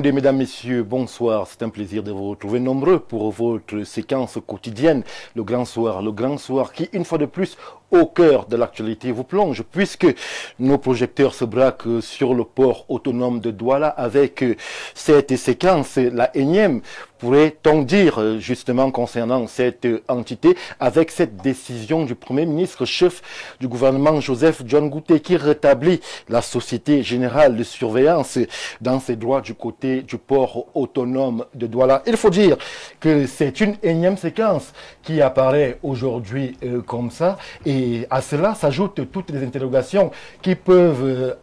Mesdames, Messieurs, bonsoir. C'est un plaisir de vous retrouver nombreux pour votre séquence quotidienne, le Grand Soir. Le Grand Soir qui, une fois de plus, au cœur de l'actualité vous plonge, puisque nos projecteurs se braquent sur le port autonome de Douala avec cette séquence, la énième, pourrait-on dire, justement concernant cette entité, avec cette décision du Premier ministre, chef du gouvernement Joseph John Gouté, qui rétablit la Société Générale de Surveillance dans ses droits du côté du port autonome de Douala. Il faut dire que c'est une énième séquence qui apparaît aujourd'hui comme ça, et à cela s'ajoutent toutes les interrogations qui peuvent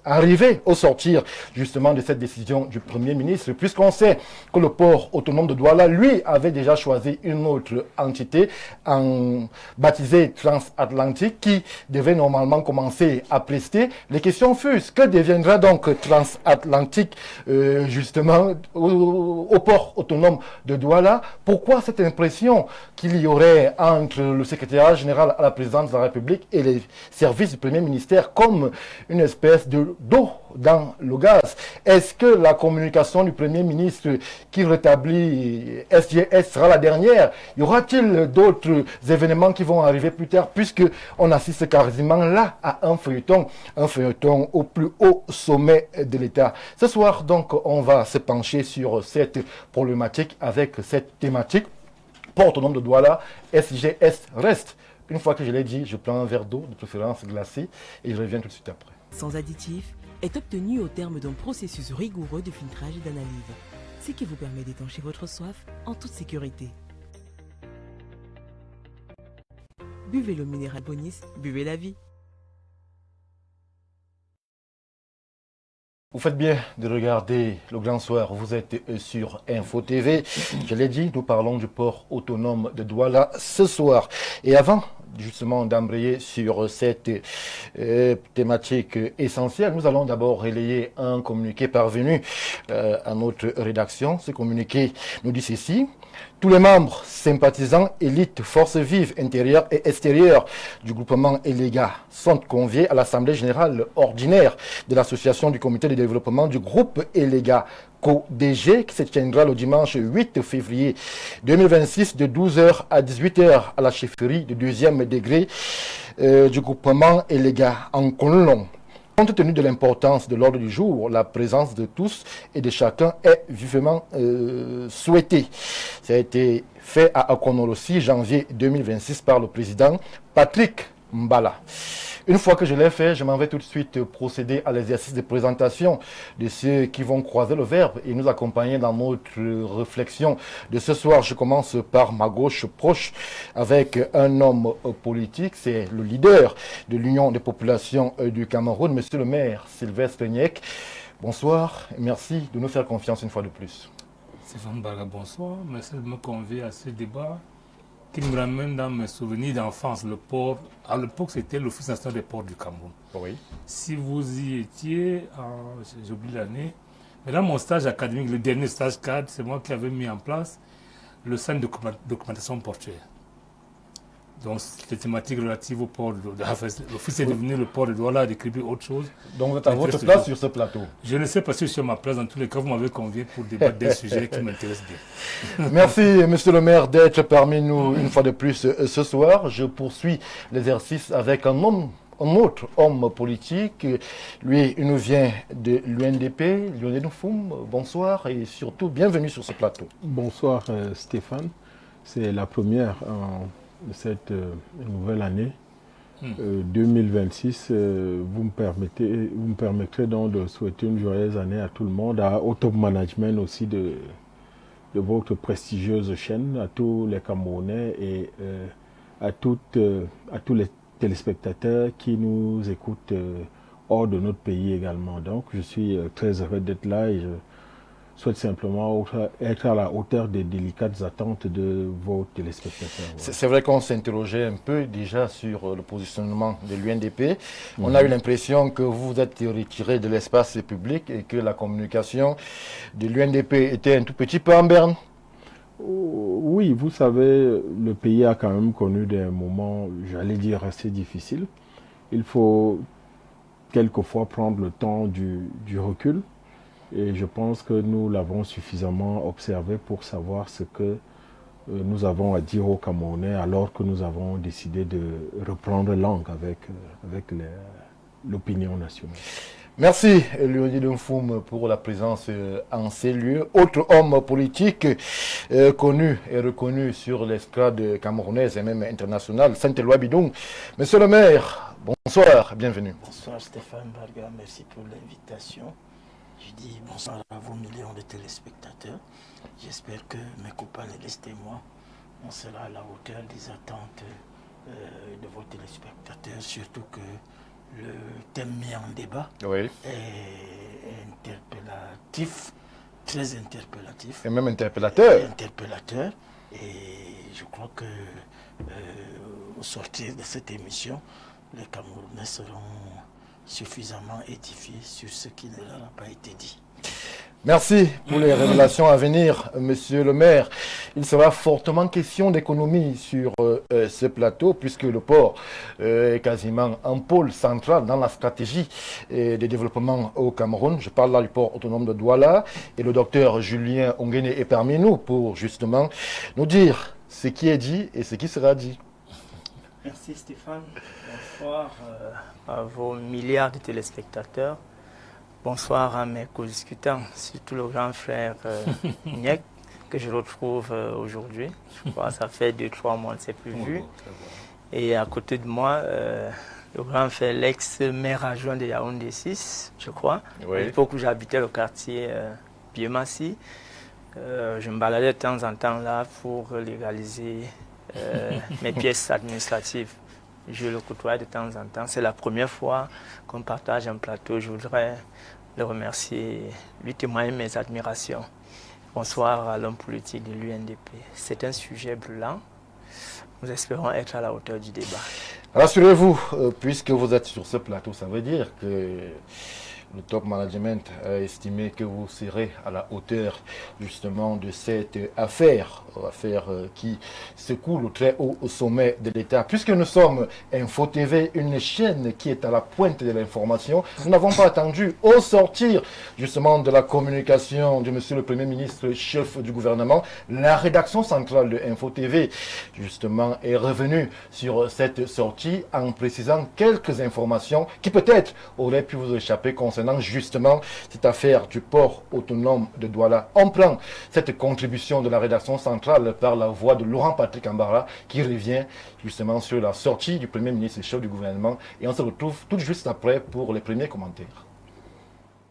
arriver au sortir justement de cette décision du Premier ministre, puisqu'on sait que le port autonome de Douala, lui, avait déjà choisi une autre entité baptisée Transatlantique qui devait normalement commencer à prester. Les questions fusent, que deviendra donc Transatlantique justement au port autonome de Douala? Pourquoi cette impression qu'il y aurait entre le secrétariat général à la présidence de la République et les services du Premier ministère comme une espèce d'eau dans le gaz? Est-ce que la communication du Premier ministre qui rétablit SGS sera la dernière? Y aura-t-il d'autres événements qui vont arriver plus tard, puisque on assiste quasiment là à un feuilleton au plus haut sommet de l'État? Ce soir, donc, on va se pencher sur cette problématique avec cette thématique. Port autonome de Douala, SGS reste. Une fois que je l'ai dit, je prends un verre d'eau, de préférence glacée, et je reviens tout de suite après. Sans additifs, est obtenu au terme d'un processus rigoureux de filtrage et d'analyse, ce qui vous permet d'étancher votre soif en toute sécurité. Buvez l'eau minérale Bonis, buvez la vie. Vous faites bien de regarder le Grand Soir, vous êtes sur Info TV. Je l'ai dit, nous parlons du port autonome de Douala ce soir. Et avant justement d'embrayer sur cette thématique essentielle, nous allons d'abord relayer un communiqué parvenu à notre rédaction. Ce communiqué nous dit ceci: tous les membres, sympathisants, élites, forces vives intérieures et extérieures du groupement ELEGA sont conviés à l'Assemblée générale ordinaire de l'association du comité de développement du groupe ELEGA CODG qui se tiendra le dimanche 8 février 2026 de 12h à 18h à la chefferie de 2e degré du groupement ELEGA en Conlon. Compte tenu de l'importance de l'ordre du jour, la présence de tous et de chacun est vivement souhaitée. Ça a été fait à Akonoro le 6 janvier 2026 par le président Patrick Mbala. Une fois que je l'ai fait, je m'en vais tout de suite procéder à l'exercice de présentation de ceux qui vont croiser le verbe et nous accompagner dans notre réflexion de ce soir. Je commence par ma gauche proche avec un homme politique, c'est le leader de l'Union des populations du Cameroun, monsieur le maire Sylvestre Niek. Bonsoir et merci de nous faire confiance une fois de plus. Stéphane Baga, bonsoir. Merci de me convier à ce débat qui me ramène dans mes souvenirs d'enfance. Le port, à l'époque, c'était l'Office national des ports du Cameroun. Oui. Si vous y étiez, j'oublie l'année, mais dans mon stage académique, le dernier stage cadre, c'est moi qui avais mis en place le centre de documentation portuaire. Donc, les thématiques relatives au port de l'Office est devenu le port de Douala, d'écrire autre chose. Donc, vous êtes à votre place sur ce plateau? Je ne sais pas si je suis à ma place. Dans tous les cas, vous m'avez convié pour débattre des sujets qui m'intéressent bien. Merci, monsieur le maire, d'être parmi nous une fois de plus ce soir. Je poursuis l'exercice avec un autre homme politique. Lui, il nous vient de l'UNDP, Lionel Nfoum. Bonsoir et surtout, bienvenue sur ce plateau. Bonsoir, Stéphane. C'est la première de cette nouvelle année 2026. Vous me permettrez donc de souhaiter une joyeuse année à tout le monde, au top management aussi de votre prestigieuse chaîne, à tous les Camerounais et à tous les téléspectateurs qui nous écoutent hors de notre pays également. Donc je suis très heureux d'être là et je souhaite simplement être à la hauteur des délicates attentes de vos téléspectateurs. Voilà. C'est vrai qu'on s'interrogeait un peu déjà sur le positionnement de l'UNDP. On a eu l'impression que vous vous êtes retiré de l'espace public et que la communication de l'UNDP était un tout petit peu en berne. Oui, vous savez, le pays a quand même connu des moments, j'allais dire, assez difficiles. Il faut quelquefois prendre le temps du recul Et je pense que nous l'avons suffisamment observé pour savoir ce que nous avons à dire aux Camerounais alors que nous avons décidé de reprendre langue avec l'opinion nationale. Merci Léonide Nfoum pour la présence en ces lieux. Autre homme politique connu et reconnu sur l'estrade camerounaise et même internationale, Saint-Éloi Bidong. Monsieur le maire, bonsoir, bienvenue. Bonsoir Stéphane Barga, merci pour l'invitation. Je dis bonsoir à vos millions de téléspectateurs. J'espère que mes copains et les témoins, on sera à la hauteur des attentes de vos téléspectateurs, surtout que le thème mis en débat est interpellatif, très interpellatif. Et même interpellateur. Et je crois que au sortir de cette émission, les Camerounais seront suffisamment édifiés sur ce qui ne leur a pas été dit. Merci pour les révélations à venir, monsieur le maire. Il sera fortement question d'économie sur ce plateau, puisque le port est quasiment un pôle central dans la stratégie de développement au Cameroun. Je parle là du port autonome de Douala, et le docteur Julien Ongene est parmi nous pour justement nous dire ce qui est dit et ce qui sera dit. Merci Stéphane. Bonsoir à vos milliards de téléspectateurs. Bonsoir à mes co-discutants, surtout le grand frère Niek, que je retrouve aujourd'hui. Je crois que ça fait 2-3 mois, on ne s'est plus vu. Et à côté de moi, le grand frère, l'ex-maire adjoint de Yaoundé 6, je crois. À l'époque où j'habitais le quartier Biemassi, je me baladais de temps en temps là pour légaliser mes pièces administratives. Je le côtoie de temps en temps. C'est la première fois qu'on partage un plateau. Je voudrais le remercier, lui témoigner mes admirations. Bonsoir à l'homme politique de l'UNDP. C'est un sujet brûlant. Nous espérons être à la hauteur du débat. Rassurez-vous, puisque vous êtes sur ce plateau, ça veut dire que le top management a estimé que vous serez à la hauteur justement de cette affaire qui secoue le très haut au sommet de l'État. Puisque nous sommes Info TV, une chaîne qui est à la pointe de l'information, nous n'avons pas attendu au sortir justement de la communication de monsieur le Premier ministre, chef du gouvernement. La rédaction centrale de Info TV justement est revenue sur cette sortie en précisant quelques informations qui peut-être auraient pu vous échapper concernant justement cette affaire du port autonome de Douala. On prend cette contribution de la rédaction centrale par la voix de Laurent Patrick Ambara qui revient justement sur la sortie du Premier ministre et chef du gouvernement, et on se retrouve tout juste après pour les premiers commentaires.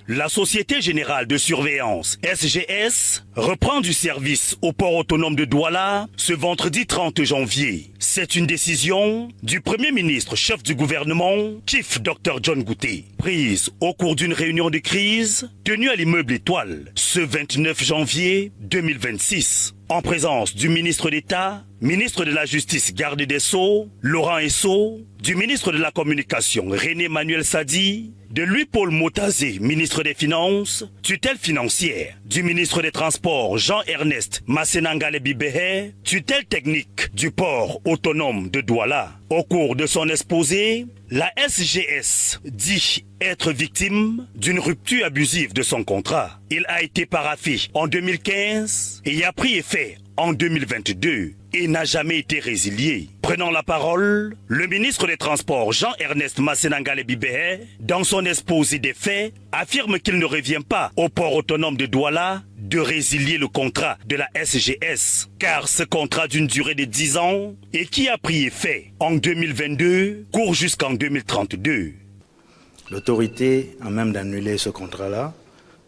La Société Générale de Surveillance, SGS, reprend du service au port autonome de Douala ce vendredi 30 janvier. C'est une décision du Premier ministre, chef du gouvernement, Chief Dr John Gouté, prise au cours d'une réunion de crise tenue à l'immeuble Étoile ce 29 janvier 2026. En présence du ministre d'État, ministre de la Justice, garde des Sceaux, Laurent Esso, du ministre de la Communication, René Manuel Sadi, de Louis-Paul Motazé, ministre des Finances, tutelle financière, du ministre des Transports, Jean-Ernest Massenangale Bibehe, tutelle technique du port autonome de Douala. Au cours de son exposé, la SGS dit être victime d'une rupture abusive de son contrat. Il a été paraphé en 2015 et a pris effet en 2022 et n'a jamais été résilié. Prenant la parole, le ministre des Transports Jean-Ernest Massenangale Bibehe, dans son exposé des faits, affirme qu'il ne revient pas au port autonome de Douala de résilier le contrat de la SGS, car ce contrat d'une durée de 10 ans et qui a pris effet en 2022 court jusqu'en 2032. L'autorité à même d'annuler ce contrat-là,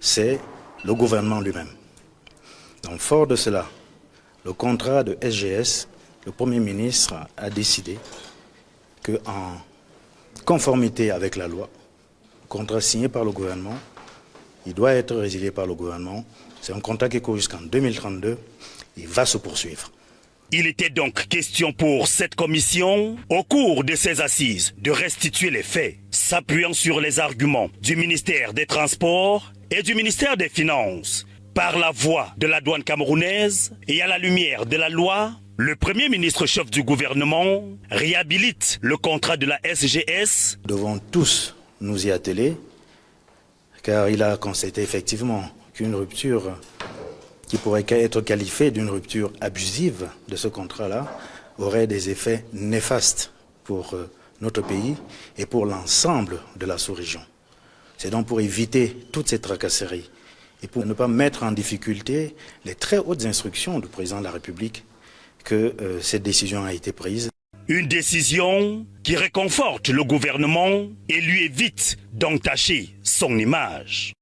c'est le gouvernement lui-même. Donc fort de cela, le contrat de SGS, le Premier ministre a décidé qu'en conformité avec la loi, le contrat signé par le gouvernement, il doit être résilié par le gouvernement. C'est un contrat qui court jusqu'en 2032. Il va se poursuivre. Il était donc question pour cette commission, au cours de ces assises, de restituer les faits, s'appuyant sur les arguments du ministère des Transports et du ministère des Finances. Par la voix de la douane camerounaise et à la lumière de la loi, le Premier ministre chef du gouvernement réhabilite le contrat de la SGS. Nous devons tous nous y atteler, car il a constaté effectivement qu'une rupture qui pourrait être qualifiée d'une rupture abusive de ce contrat-là aurait des effets néfastes pour notre pays et pour l'ensemble de la sous-région. C'est donc pour éviter toutes ces tracasseries et pour ne pas mettre en difficulté les très hautes instructions du président de la République que cette décision a été prise. Une décision qui réconforte le gouvernement et lui évite d'entacher son image.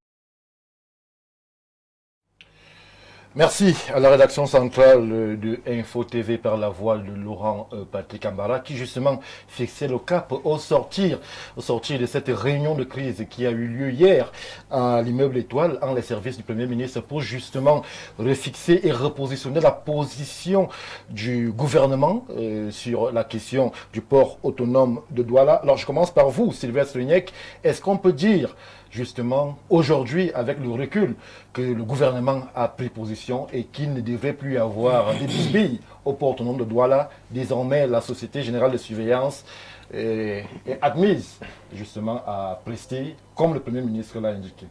Merci à la rédaction centrale de Info TV par la voix de Laurent Patrick Ambara qui justement fixait le cap au sortir de cette réunion de crise qui a eu lieu hier à l'immeuble Étoile en les services du Premier ministre pour justement refixer et repositionner la position du gouvernement sur la question du port autonome de Douala. Alors je commence par vous, Sylvestre Niek. Est-ce qu'on peut dire justement, aujourd'hui, avec le recul, que le gouvernement a pris position et qu'il ne devrait plus y avoir des bisbilles au port autonome de Douala? Désormais, la Société Générale de Surveillance est admise, justement, à prester, comme le Premier ministre l'a indiqué.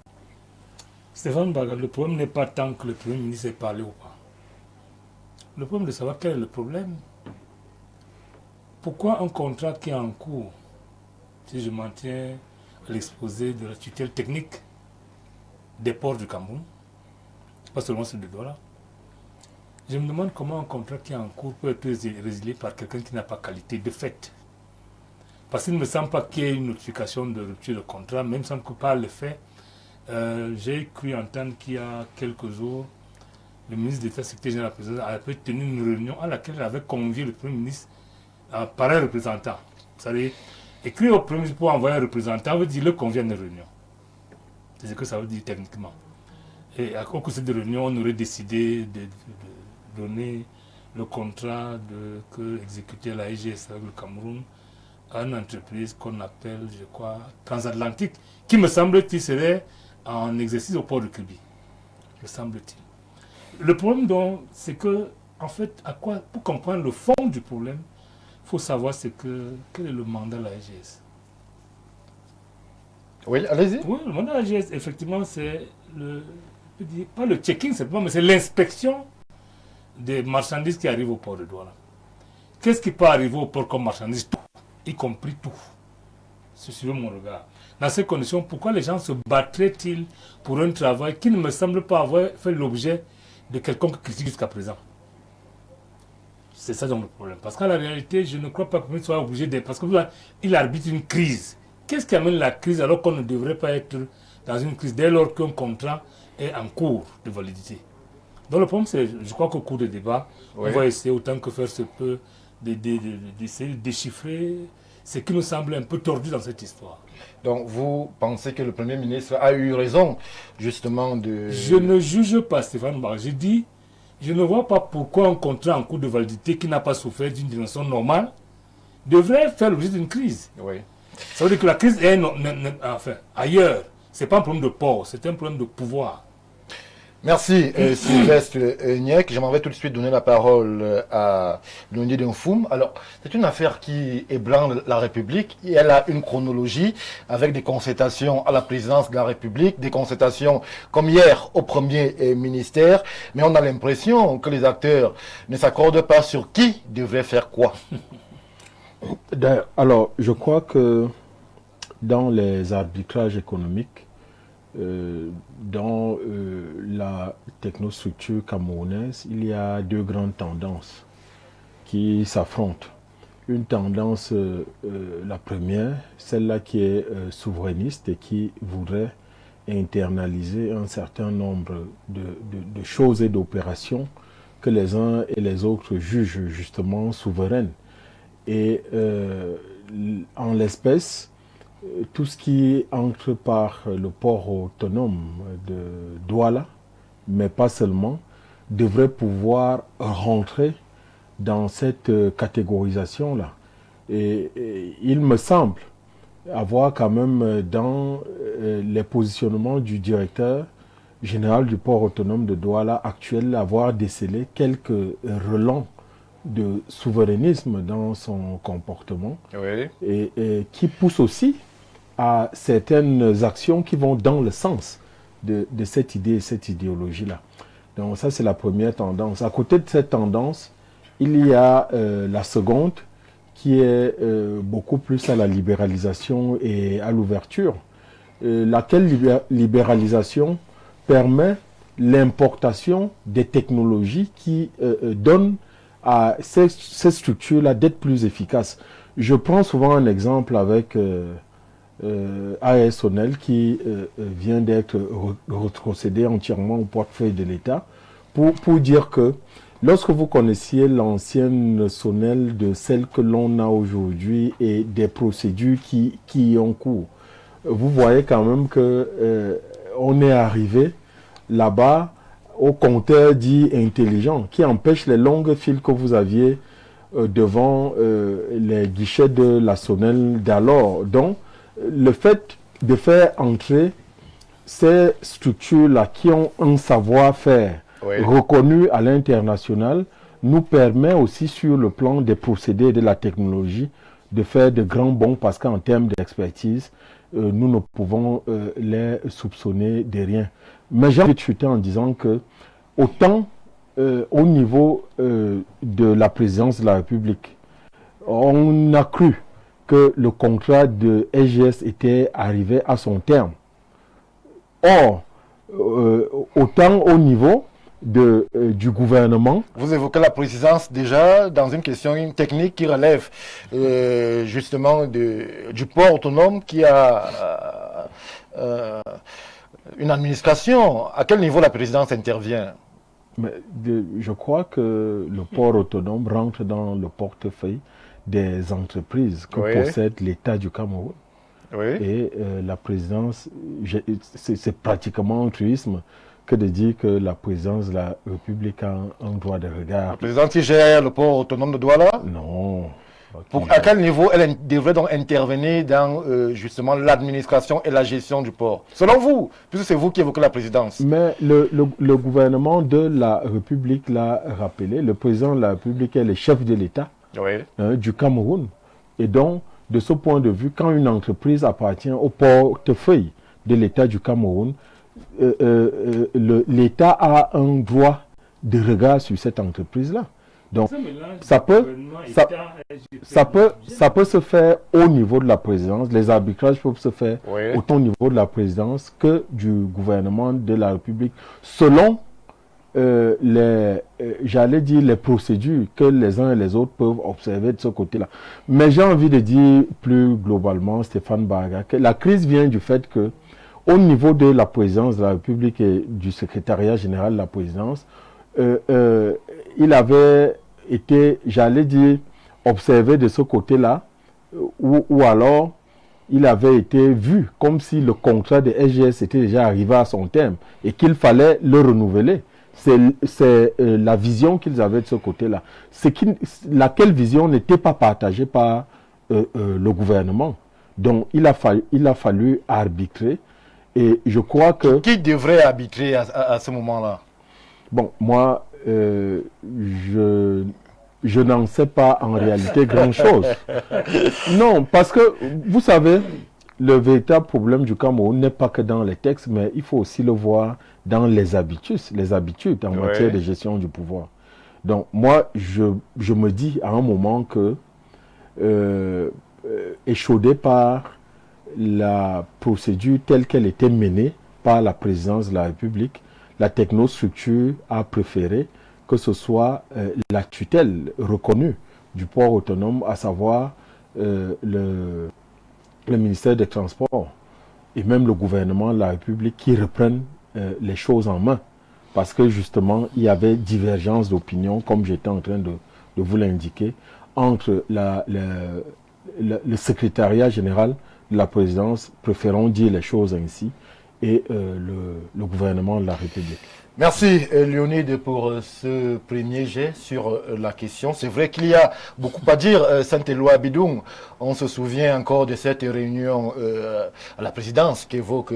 Stéphane Baga, le problème n'est pas tant que le Premier ministre ait parlé ou pas. Le problème de savoir quel est le problème. Pourquoi un contrat qui est en cours, si je m'en tiens à l'exposé de la tutelle technique des ports du Cameroun, pas seulement celui de Douala. Je me demande comment un contrat qui est en cours peut être résilié par quelqu'un qui n'a pas qualité de fait. Parce qu'il ne me semble pas qu'il y ait une notification de rupture de contrat, même sans que par le fait, j'ai cru entendre qu'il y a quelques jours, le ministre d'État, secrétaire général de la présidence, avait tenu une réunion à laquelle il avait convié le Premier ministre par un représentant. C'est-à-dire, écrire au Premier ministre pour envoyer un représentant veut dire le convient de réunion. C'est ce que ça veut dire techniquement. Et à cause de cette réunion, on aurait décidé de donner le contrat que exécutait la IGS avec le Cameroun à une entreprise qu'on appelle, je crois, Transatlantique, qui me semble-t-il serait en exercice au port de Kribi. Me semble-t-il. Le problème donc, c'est que, en fait, pour comprendre le fond du problème, il faut savoir quel est le mandat de la IGS. Oui, allez-y. Oui, le mandat de la IGS, effectivement, c'est pas le checking simplement, mais c'est l'inspection des marchandises qui arrivent au port de Douala. Qu'est-ce qui peut arriver au port comme marchandise? Tout, y compris tout. C'est sur mon regard. Dans ces conditions, pourquoi les gens se battraient-ils pour un travail qui ne me semble pas avoir fait l'objet de quelconque critique jusqu'à présent? C'est ça donc le problème. Parce qu'en la réalité, je ne crois pas qu'on soit obligé de... Parce qu'il arbitre une crise. Qu'est-ce qui amène la crise alors qu'on ne devrait pas être dans une crise dès lors qu'un contrat est en cours de validité? Donc le problème, c'est, je crois qu'au cours des débats, on va essayer autant que faire se peut d'essayer de déchiffrer ce qui nous semble un peu tordu dans cette histoire. Donc vous pensez que le Premier ministre a eu raison justement de... Je ne juge pas Stéphane Bar. Je dis... Je ne vois pas pourquoi un contrat en cours de validité qui n'a pas souffert d'une dimension normale devrait faire l'objet d'une crise. Oui. Ça veut dire que la crise est ailleurs. Ce n'est pas un problème de port, c'est un problème de pouvoir. Merci Sylvestre Niek. Je m'en vais tout de suite donner la parole à Lundi Denfoum. Alors, c'est une affaire qui ébranle la République et elle a une chronologie avec des concertations à la présidence de la République, des concertations comme hier au premier ministère, mais on a l'impression que les acteurs ne s'accordent pas sur qui devrait faire quoi. Alors, je crois que dans les arbitrages économiques, dans la technostructure camerounaise, il y a deux grandes tendances qui s'affrontent. Une tendance, la première, celle-là qui est souverainiste et qui voudrait internaliser un certain nombre de choses et d'opérations que les uns et les autres jugent justement souveraines. Et en l'espèce, tout ce qui entre par le port autonome de Douala, mais pas seulement, devrait pouvoir rentrer dans cette catégorisation-là. Et il me semble avoir quand même dans les positionnements du directeur général du port autonome de Douala actuel, avoir décelé quelques relents de souverainisme dans son comportement, Oui. et qui pousse aussi à certaines actions qui vont dans le sens de cette idée et cette idéologie-là. Donc ça, c'est la première tendance. À côté de cette tendance, il y a la seconde qui est beaucoup plus à la libéralisation et à l'ouverture, laquelle libéralisation permet l'importation des technologies qui donnent à ces structures-là d'être plus efficaces. Je prends souvent un exemple avec AES-ONEL qui vient d'être retrocédé entièrement au portefeuille de l'État pour dire que lorsque vous connaissiez l'ancienne SONEL de celle que l'on a aujourd'hui et des procédures qui y ont cours, vous voyez quand même que on est arrivé là-bas au compteur dit intelligent qui empêche les longues files que vous aviez devant les guichets de la SONEL d'alors. Donc, le fait de faire entrer ces structures-là qui ont un savoir-faire reconnu à l'international nous permet aussi sur le plan des procédés et de la technologie de faire de grands bonds parce qu'en termes d'expertise, nous ne pouvons les soupçonner de rien. Mais j'ai envie de chuter en disant que autant au niveau de la présidence de la République, on a cru que le contrat de SGS était arrivé à son terme. Or, autant au niveau du gouvernement. Vous évoquez la présidence déjà dans une question technique qui relève justement du port autonome qui a une administration. À quel niveau la présidence intervient? Mais je crois que le port autonome rentre dans le portefeuille des entreprises que possède l'État du Cameroun. Et la présidence, c'est pratiquement un truisme que de dire que la présidence de la République a un droit de regard. La présidence qui gère le port autonome de Douala? Non. À quel niveau elle devrait donc intervenir dans justement l'administration et la gestion du port? Selon vous, puisque c'est vous qui évoquez la présidence. Mais le gouvernement de la République l'a rappelé. Le président de la République est le chef de l'État du Cameroun. Et donc, de ce point de vue, quand une entreprise appartient au portefeuille de l'État du Cameroun, l'État a un droit de regard sur cette entreprise-là. Donc, ça peut se faire au niveau de la présidence. Les arbitrages peuvent se faire autant au niveau de la présidence que du gouvernement de la République, selon les procédures que les uns et les autres peuvent observer de ce côté-là. Mais j'ai envie de dire plus globalement, Stéphane Baraga, que la crise vient du fait que au niveau de la présidence de la République et du secrétariat général de la présidence, il avait été, j'allais dire, observé de ce côté-là, ou alors il avait été vu comme si le contrat de SGS était déjà arrivé à son terme et qu'il fallait le renouveler. C'est la vision qu'ils avaient de ce côté-là. Laquelle vision n'était pas partagée par le gouvernement. Donc il a fallu arbitrer. Et je crois que... Qui devrait arbitrer à ce moment-là? Bon, moi, je n'en sais pas en réalité grand-chose. Non, parce que, vous savez, le véritable problème du Cameroun n'est pas que dans les textes, mais il faut aussi le voir dans les habitudes en matière de gestion du pouvoir. Donc, moi, je me dis à un moment que, échaudé par la procédure telle qu'elle était menée par la présidence de la République, la technostructure a préféré que ce soit la tutelle reconnue du port autonome, à savoir le ministère des Transports et même le gouvernement de la République qui reprennent les choses en main. Parce que justement, il y avait divergence d'opinion, comme j'étais en train de vous l'indiquer, entre le secrétariat général de la présidence, préférons dire les choses ainsi, et le gouvernement de la République. Merci Léonide pour ce premier jet sur la question. C'est vrai qu'il y a beaucoup à dire. Saint-Éloi Bidoum, on se souvient encore de cette réunion à la présidence qu'évoque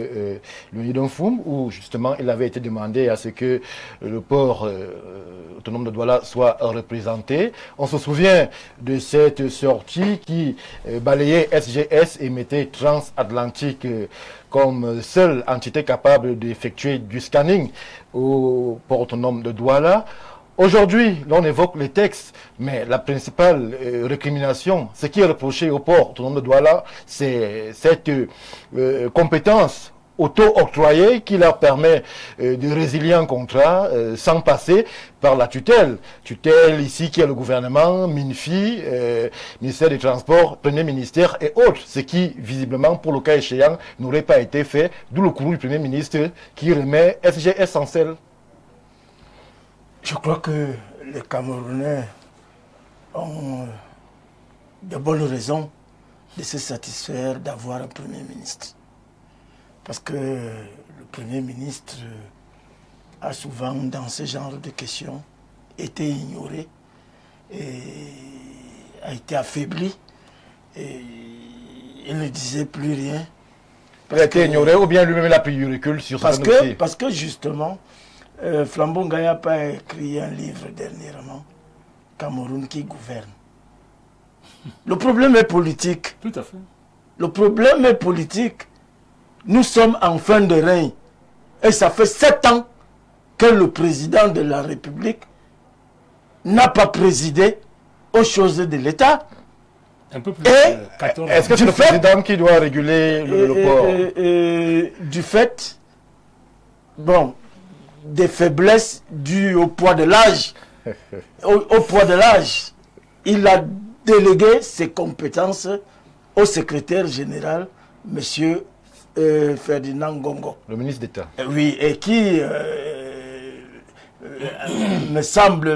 Léonide Nfoum, où justement il avait été demandé à ce que le port autonome de Douala soit représenté. On se souvient de cette sortie qui balayait SGS et mettait Transatlantique comme seule entité capable d'effectuer du scanning au port autonome de Douala. Aujourd'hui, l'on évoque les textes, mais la principale récrimination, ce qui est reproché au port autonome de Douala, c'est cette compétence auto-octroyée qui leur permet de résilier un contrat sans passer par la tutelle. Tutelle ici qui est le gouvernement, MINFI, ministère des Transports, Premier ministère et autres. Ce qui, visiblement, pour le cas échéant, n'aurait pas été fait, d'où le courroux du Premier ministre qui remet SGS en selle. Je crois que les Camerounais ont de bonnes raisons de se satisfaire d'avoir un Premier ministre. Parce que le Premier ministre a souvent, dans ce genre de questions, été ignoré et a été affaibli. Et il ne disait plus rien. Il a été ignoré ou bien lui-même a pris du recul sur ce dossier. Parce que justement, Flambon Gaya a écrit un livre dernièrement, Cameroun qui gouverne. Le problème est politique. Tout à fait. Le problème est politique. Nous sommes en fin de règne. Et ça fait 7 ans que le président de la République n'a pas présidé aux choses de l'État. Un peu plus. Est-ce que c'est le président qui doit réguler le port? Du fait, des faiblesses dues au poids de l'âge. Au poids de l'âge, il a délégué ses compétences au secrétaire général, monsieur Ferdinand Gongo. Le ministre d'État. Oui, et qui me semble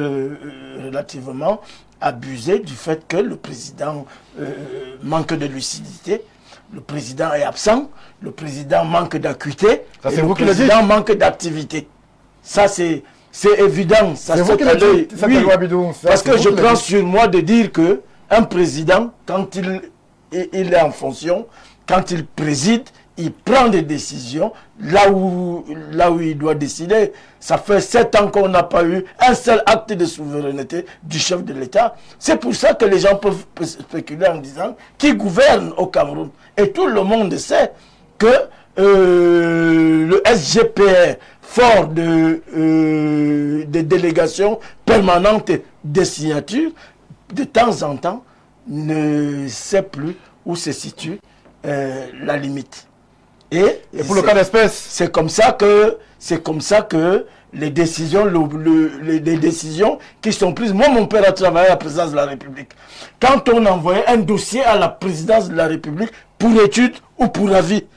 relativement abusé du fait que le président manque de lucidité, le président est absent, le président manque d'acuité, et le président manque d'activité. Ça, c'est évident. Ça c'est vous qui l'avez dit, oui, parce que je prends sur moi de dire que un président, quand il est en fonction, quand il préside, il prend des décisions là où il doit décider. Ça fait 7 ans qu'on n'a pas eu un seul acte de souveraineté du chef de l'État. C'est pour ça que les gens peuvent spéculer en disant qui gouverne au Cameroun. Et tout le monde sait que le SGPR, fort de délégations permanentes des signatures, de temps en temps, ne sait plus où se situe la limite. Et pour le cas d'espèce, c'est comme ça que les décisions, les décisions qui sont prises. Moi, mon père a travaillé à la présidence de la République. Quand on envoyait un dossier à la présidence de la République pour étude ou pour avis,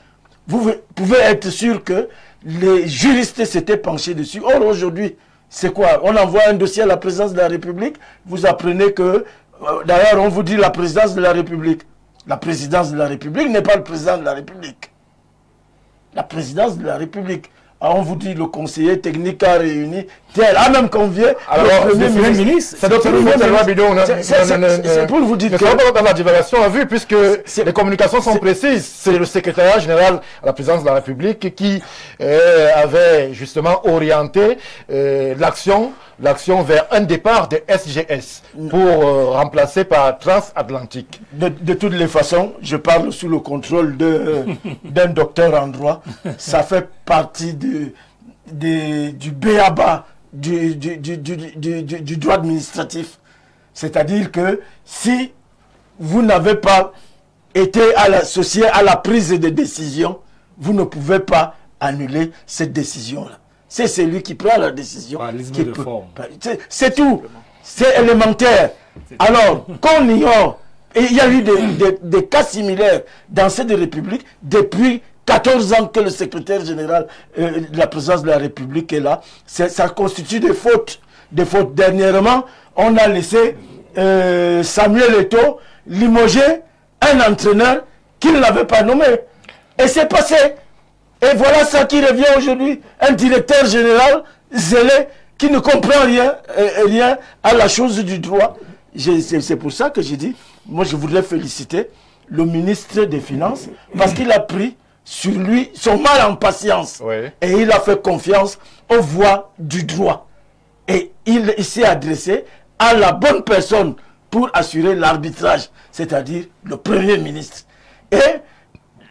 vous pouvez être sûr que les juristes s'étaient penchés dessus. Or, aujourd'hui, c'est quoi? On envoie un dossier à la présidence de la République, vous apprenez que, d'ailleurs, on vous dit la présidence de la République. La présidence de la République n'est pas le président de la République. La présidence de la République. Alors on vous dit le conseiller technique a réuni, tel a même convié alors, le Premier ministre. C'est pour vous dire que dans la divagation à vue, puisque les communications sont précises. C'est le secrétariat général à la présidence de la République qui avait justement orienté l'action vers un départ de SGS pour remplacer par Transatlantique. De toutes les façons, je parle sous le contrôle d'un docteur en droit. Ça fait partie du b.a.-ba du droit administratif. C'est-à-dire que si vous n'avez pas été associé à la prise de décision, vous ne pouvez pas annuler cette décision-là. C'est celui qui prend la décision. C'est tout. C'est élémentaire. Alors, qu'on ignore, et il y a eu des cas similaires dans cette République depuis 14 ans que le secrétaire général de la présidence de la République est là. Ça constitue des fautes. Dernièrement, on a laissé Samuel Eto'o limoger un entraîneur qu'il n'avait pas nommé. Et c'est passé. Et voilà ça qui revient aujourd'hui. Un directeur général zélé, qui ne comprend rien à la chose du droit. C'est pour ça que j'ai dit, moi je voudrais féliciter le ministre des Finances parce qu'il a pris sur lui son mal en patience. Oui. Et il a fait confiance aux voies du droit. Et il s'est adressé à la bonne personne pour assurer l'arbitrage, c'est-à-dire le Premier ministre. Et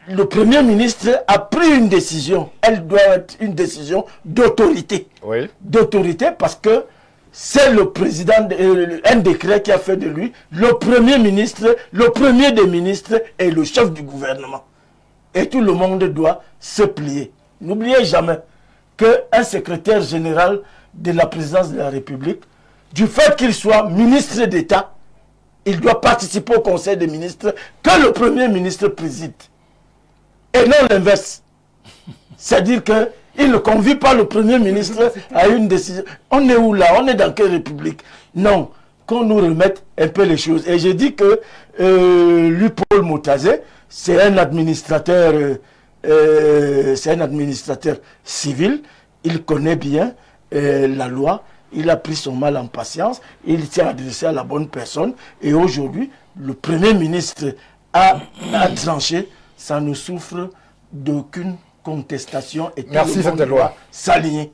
le Premier ministre a pris une décision. Elle doit être une décision d'autorité. Oui. D'autorité parce que c'est le président, un décret qui a fait de lui le Premier ministre, le premier des ministres et le chef du gouvernement. Et tout le monde doit se plier. N'oubliez jamais qu'un secrétaire général de la présidence de la République, du fait qu'il soit ministre d'État, il doit participer au conseil des ministres que le Premier ministre préside. Et non l'inverse. C'est-à-dire qu'il ne convie pas le Premier ministre à une décision. On est où là? On est dans quelle République? Non. Qu'on nous remette un peu les choses. Et j'ai dit que lui, Paul Motazé, c'est un administrateur civil. Il connaît bien la loi. Il a pris son mal en patience. Il s'est adressé à la bonne personne. Et aujourd'hui, le Premier ministre a tranché. Ça ne souffre d'aucune contestation. Et Merci, tout le monde doit s'aligner.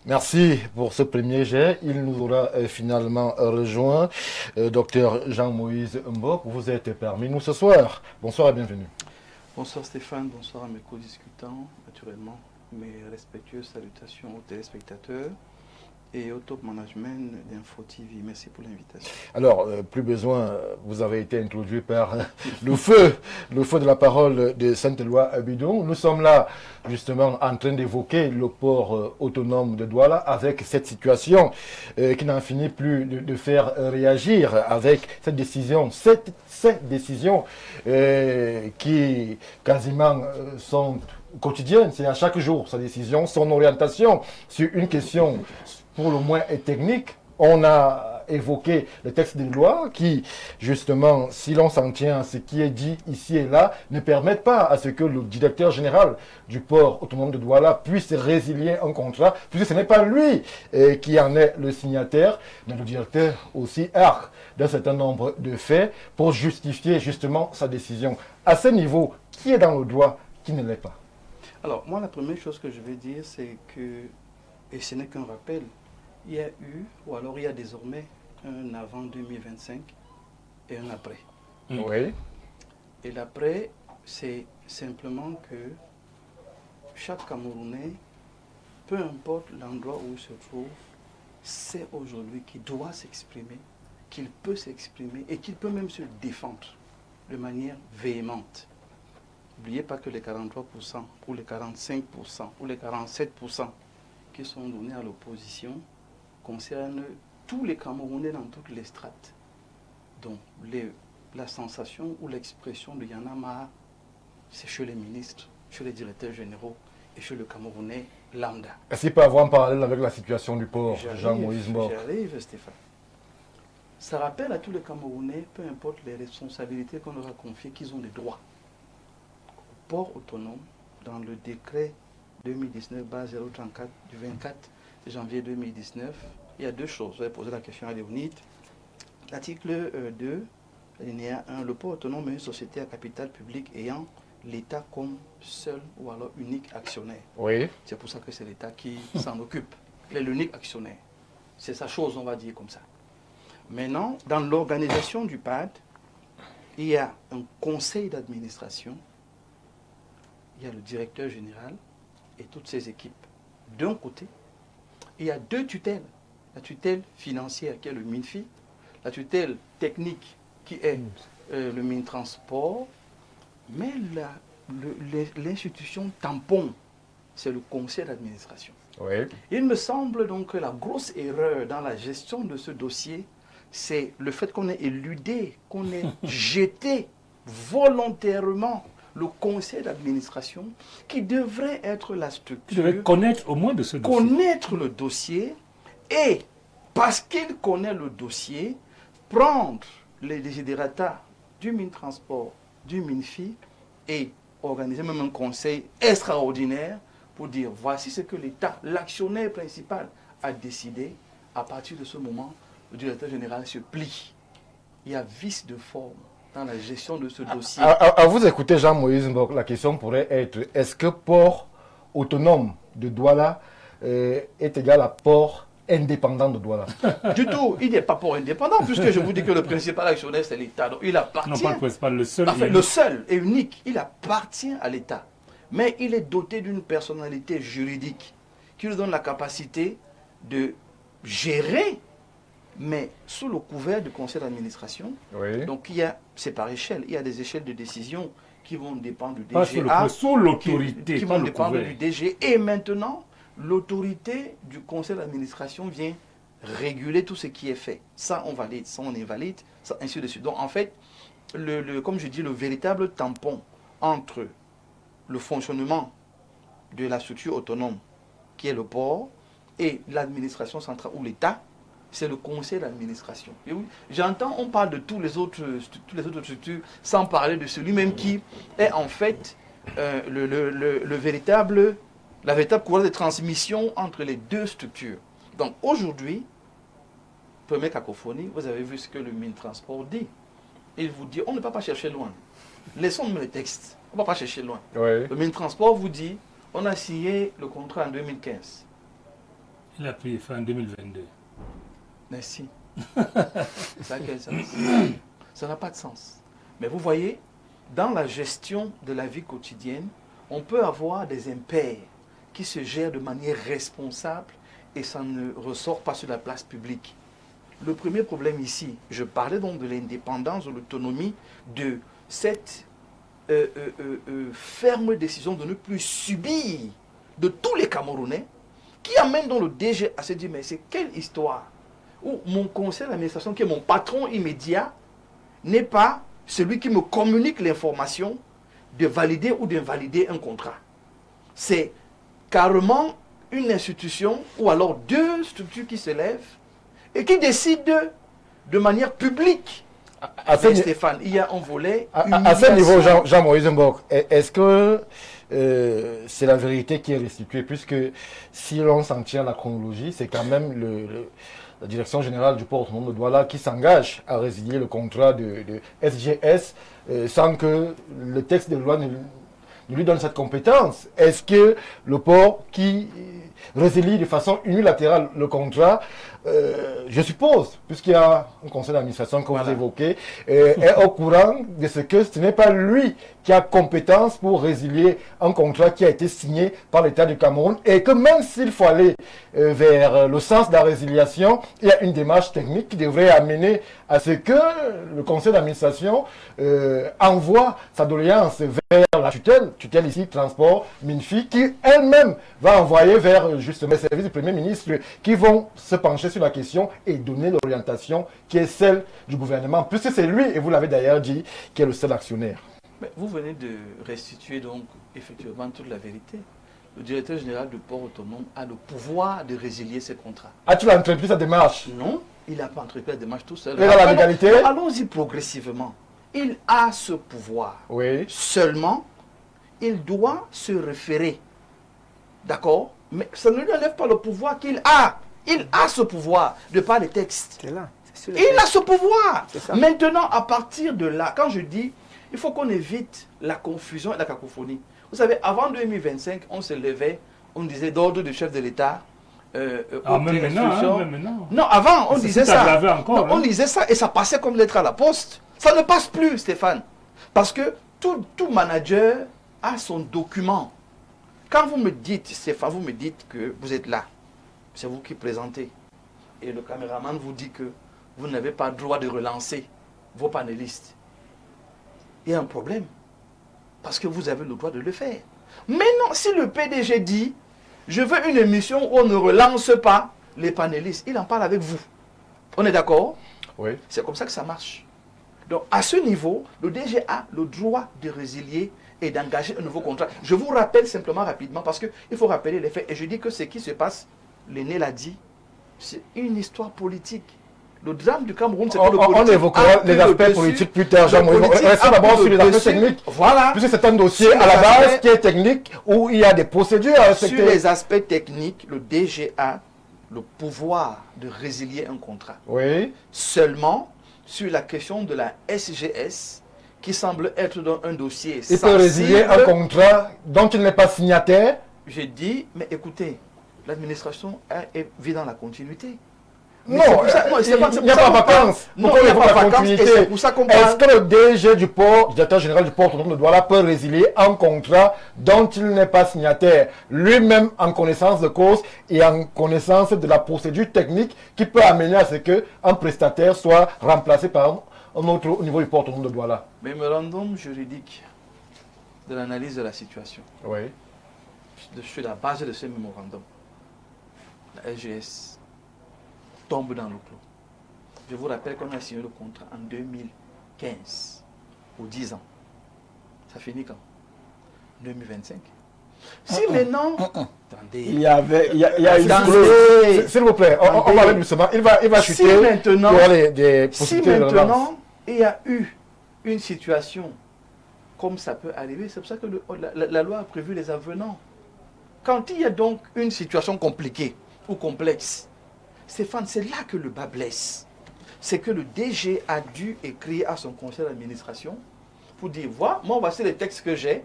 Merci pour ce premier jet. Il nous aura finalement rejoint. Docteur Jean-Moïse Mbok, vous êtes parmi nous ce soir. Bonsoir et bienvenue. Bonsoir Stéphane, bonsoir à mes co-discutants, naturellement. Mes respectueuses salutations aux téléspectateurs et au top management d'Info TV. Merci pour l'invitation. Alors, plus besoin, vous avez été introduit par le feu de la parole de Saint-Éloi Bidon. Nous sommes là, justement, en train d'évoquer le port autonome de Douala avec cette situation qui n'en finit plus de faire réagir avec cette décision, cette décision qui quasiment sont quotidiennes. C'est à chaque jour sa décision, son orientation sur une question pour le moins technique. On a évoqué le texte de loi qui, justement, si l'on s'en tient à ce qui est dit ici et là, ne permettent pas à ce que le directeur général du port autonome de Douala puisse résilier un contrat, puisque ce n'est pas lui qui en est le signataire, mais le directeur aussi arc d'un certain nombre de faits pour justifier justement sa décision. À ce niveau, qui est dans le droit, qui ne l'est pas? Alors, moi, la première chose que je vais dire, c'est que, et ce n'est qu'un rappel, il y a eu, ou alors il y a désormais, un avant 2025 et un après. Oui. Et l'après, c'est simplement que chaque Camerounais, peu importe l'endroit où il se trouve, sait aujourd'hui qu'il doit s'exprimer, qu'il peut s'exprimer et qu'il peut même se défendre de manière véhémente. N'oubliez pas que les 43% ou les 45% ou les 47% qui sont donnés à l'opposition concernent tous les Camerounais dans toutes les strates. Donc la sensation ou l'expression de Y'en a marre, c'est chez les ministres, chez les directeurs généraux et chez le Camerounais lambda. Est-ce qu'il peut avoir un parallèle avec la situation du port, Jean-Moïse Mbok? J'arrive, Stéphane. Ça rappelle à tous les Camerounais, peu importe les responsabilités qu'on leur a confiées, qu'ils ont des droits. Au port autonome, dans le décret 2019-034 du 24 janvier 2019, il y a deux choses. Vous avez posé la question à Léonide. L'article 2, alinéa 1, le port autonome est une société à capital public ayant l'État comme seul ou alors unique actionnaire. Oui. C'est pour ça que c'est l'État qui s'en occupe. Il est l'unique actionnaire. C'est sa chose, on va dire comme ça. Maintenant, dans l'organisation du PAD, il y a un conseil d'administration, il y a le directeur général et toutes ses équipes. D'un côté, il y a deux tutelles. La tutelle financière qui est le MINFI, la tutelle technique qui est le Mintransport, mais l'institution tampon, c'est le conseil d'administration. Oui. Il me semble donc que la grosse erreur dans la gestion de ce dossier, c'est le fait qu'on ait éludé, qu'on ait jeté volontairement le conseil d'administration qui devrait être la structure. Tu devrais connaître au moins de ce dossier. Connaître le dossier et, parce qu'il connaît le dossier, prendre les désidérata du Mintransport, du MINFI et organiser même un conseil extraordinaire pour dire voici ce que l'État, l'actionnaire principal, a décidé. À partir de ce moment, le directeur général se plie. Il y a vice de forme dans la gestion de ce dossier. À vous écouter, Jean-Moïse Mbok, la question pourrait être, est-ce que port autonome de Douala est égal à port indépendant de Douala? Du tout, il n'est pas port indépendant, puisque je vous dis que le principal actionnaire, c'est l'État. Donc il appartient... Non, pas le principal, le seul. Enfin, le seul et unique, il appartient à l'État. Mais il est doté d'une personnalité juridique qui lui donne la capacité de gérer, mais sous le couvert du conseil d'administration. Oui. Donc c'est par échelle, il y a des échelles de décision qui vont dépendre du Pas DGA, sous l'autorité, qui pas vont le dépendre couvert. du DG. Et maintenant, l'autorité du conseil d'administration vient réguler tout ce qui est fait. Ça, on valide, ça, on invalide, ça, ainsi de suite. Donc, en fait, comme je dis, le véritable tampon entre le fonctionnement de la structure autonome, qui est le port, et l'administration centrale ou l'État, c'est le conseil d'administration. Et oui, j'entends, on parle de toutes les autres structures, sans parler de celui-même qui est en fait la véritable courroie de transmission entre les deux structures. Donc aujourd'hui, première cacophonie, vous avez vu ce que le Minetransport dit. Il vous dit, on ne va pas chercher loin. Laissons-nous le texte, on ne va pas chercher loin. Oui. Le Minetransport vous dit, on a signé le contrat en 2015. Il a pris fin en 2022. Merci. Ça a quel sens? Ça n'a pas de sens. Mais vous voyez, dans la gestion de la vie quotidienne, on peut avoir des impairs qui se gèrent de manière responsable et ça ne ressort pas sur la place publique. Le premier problème ici, je parlais donc de l'indépendance, de l'autonomie, de cette ferme décision de ne plus subir de tous les Camerounais, qui amène dans le DG à se dire, mais c'est quelle histoire où mon conseil d'administration, qui est mon patron immédiat, n'est pas celui qui me communique l'information de valider ou d'invalider un contrat. C'est carrément une institution ou alors deux structures qui se lèvent et qui décident de manière publique. Stéphane, il y a un volet... À ce niveau, Jean-Moïse Mbok, est-ce que c'est la vérité qui est restituée? Puisque si l'on s'en tient à la chronologie, c'est quand même la direction générale du port autonome de Douala qui s'engage à résilier le contrat de SGS sans que le texte de loi ne lui donne cette compétence. Est-ce que le port qui résilie de façon unilatérale le contrat, je suppose, puisqu'il y a un conseil d'administration que vous évoquez, est au courant de ce que ce n'est pas lui qui a compétence pour résilier un contrat qui a été signé par l'État du Cameroun et que même s'il faut aller vers le sens de la résiliation, il y a une démarche technique qui devrait amener à ce que le conseil d'administration envoie sa doléance vers la tutelle ici, transport, MINFI, qui elle-même va envoyer vers justement les services du Premier ministre qui vont se pencher sur la question et donner l'orientation qui est celle du gouvernement, puisque c'est lui, et vous l'avez d'ailleurs dit, qui est le seul actionnaire. Mais vous venez de restituer donc effectivement toute la vérité. Le directeur général du port autonome a le pouvoir de résilier ses contrats. As-tu entrepris cette démarche? Non, il n'a pas entrepris la démarche tout seul. Et dans la légalité? Allons-y progressivement. Il a ce pouvoir. Oui. Seulement, il doit se référer. D'accord? Mais ça ne lui enlève pas le pouvoir qu'il a. Il a ce pouvoir de par les textes. C'est là. Il a ce pouvoir. Maintenant, à partir de là, quand je dis, il faut qu'on évite la confusion et la cacophonie. Vous savez, avant 2025, on se levait, on disait d'ordre du chef de l'État. Même maintenant. Non, avant, on disait ça. Encore, on disait ça et ça passait comme lettre à la poste. Ça ne passe plus, Stéphane. Parce que tout manager a son document. Quand vous me dites, Stéphane, vous me dites que vous êtes là, c'est vous qui présentez. Et le caméraman vous dit que vous n'avez pas le droit de relancer vos panélistes. Il y a un problème. Parce que vous avez le droit de le faire. Mais non, si le PDG dit, je veux une émission où on ne relance pas les panélistes, il en parle avec vous. On est d'accord? Oui. C'est comme ça que ça marche. Donc, à ce niveau, le DG a le droit de résilier et d'engager un nouveau contrat. Je vous rappelle simplement rapidement, parce qu'il faut rappeler les faits. Et je dis que ce qui se passe, l'aîné l'a dit, c'est une histoire politique. Le drame du Cameroun, c'est que On évoquera les aspects politiques plus tard, Jean-Moïse. Restons d'abord sur les aspects techniques. Voilà. Puisque c'est un dossier à la base qui est technique, où il y a des procédures à respecter. Sur les aspects techniques, le DG a le pouvoir de résilier un contrat. Oui. Seulement, sur la question de la SGS, qui semble être dans un dossier Il peut résilier un contrat dont il n'est pas signataire. J'ai dit, mais écoutez, l'administration vit dans la continuité. Non, il n'y a pas vacances. Non, il n'y a pas vacances et c'est pour ça qu'on parle. Est-ce que le DG du port, directeur général du port autonome de Douala, peut résilier un contrat dont il n'est pas signataire, lui-même en connaissance de cause et en connaissance de la procédure technique qui peut amener à ce qu'un prestataire soit remplacé par un autre au niveau du port autonome de Douala? Mémorandum juridique de l'analyse de la situation. Oui. Sur la base de ce mémorandum, la SGS tombe dans le clos. Je vous rappelle qu'on a signé le contrat en 2015, pour 10 ans. Ça finit quand? 2025. Si maintenant... Attendez. Il y a une Attendez. S'il vous plaît, on va aller doucement. Il va chuter. Si maintenant, si maintenant il y a eu une situation comme ça peut arriver, c'est pour ça que la loi a prévu les avenants. Quand il y a donc une situation compliquée ou complexe, Stéphane, c'est là que le bas blesse. C'est que le DG a dû écrire à son conseil d'administration pour dire, voilà, moi voici les textes que j'ai.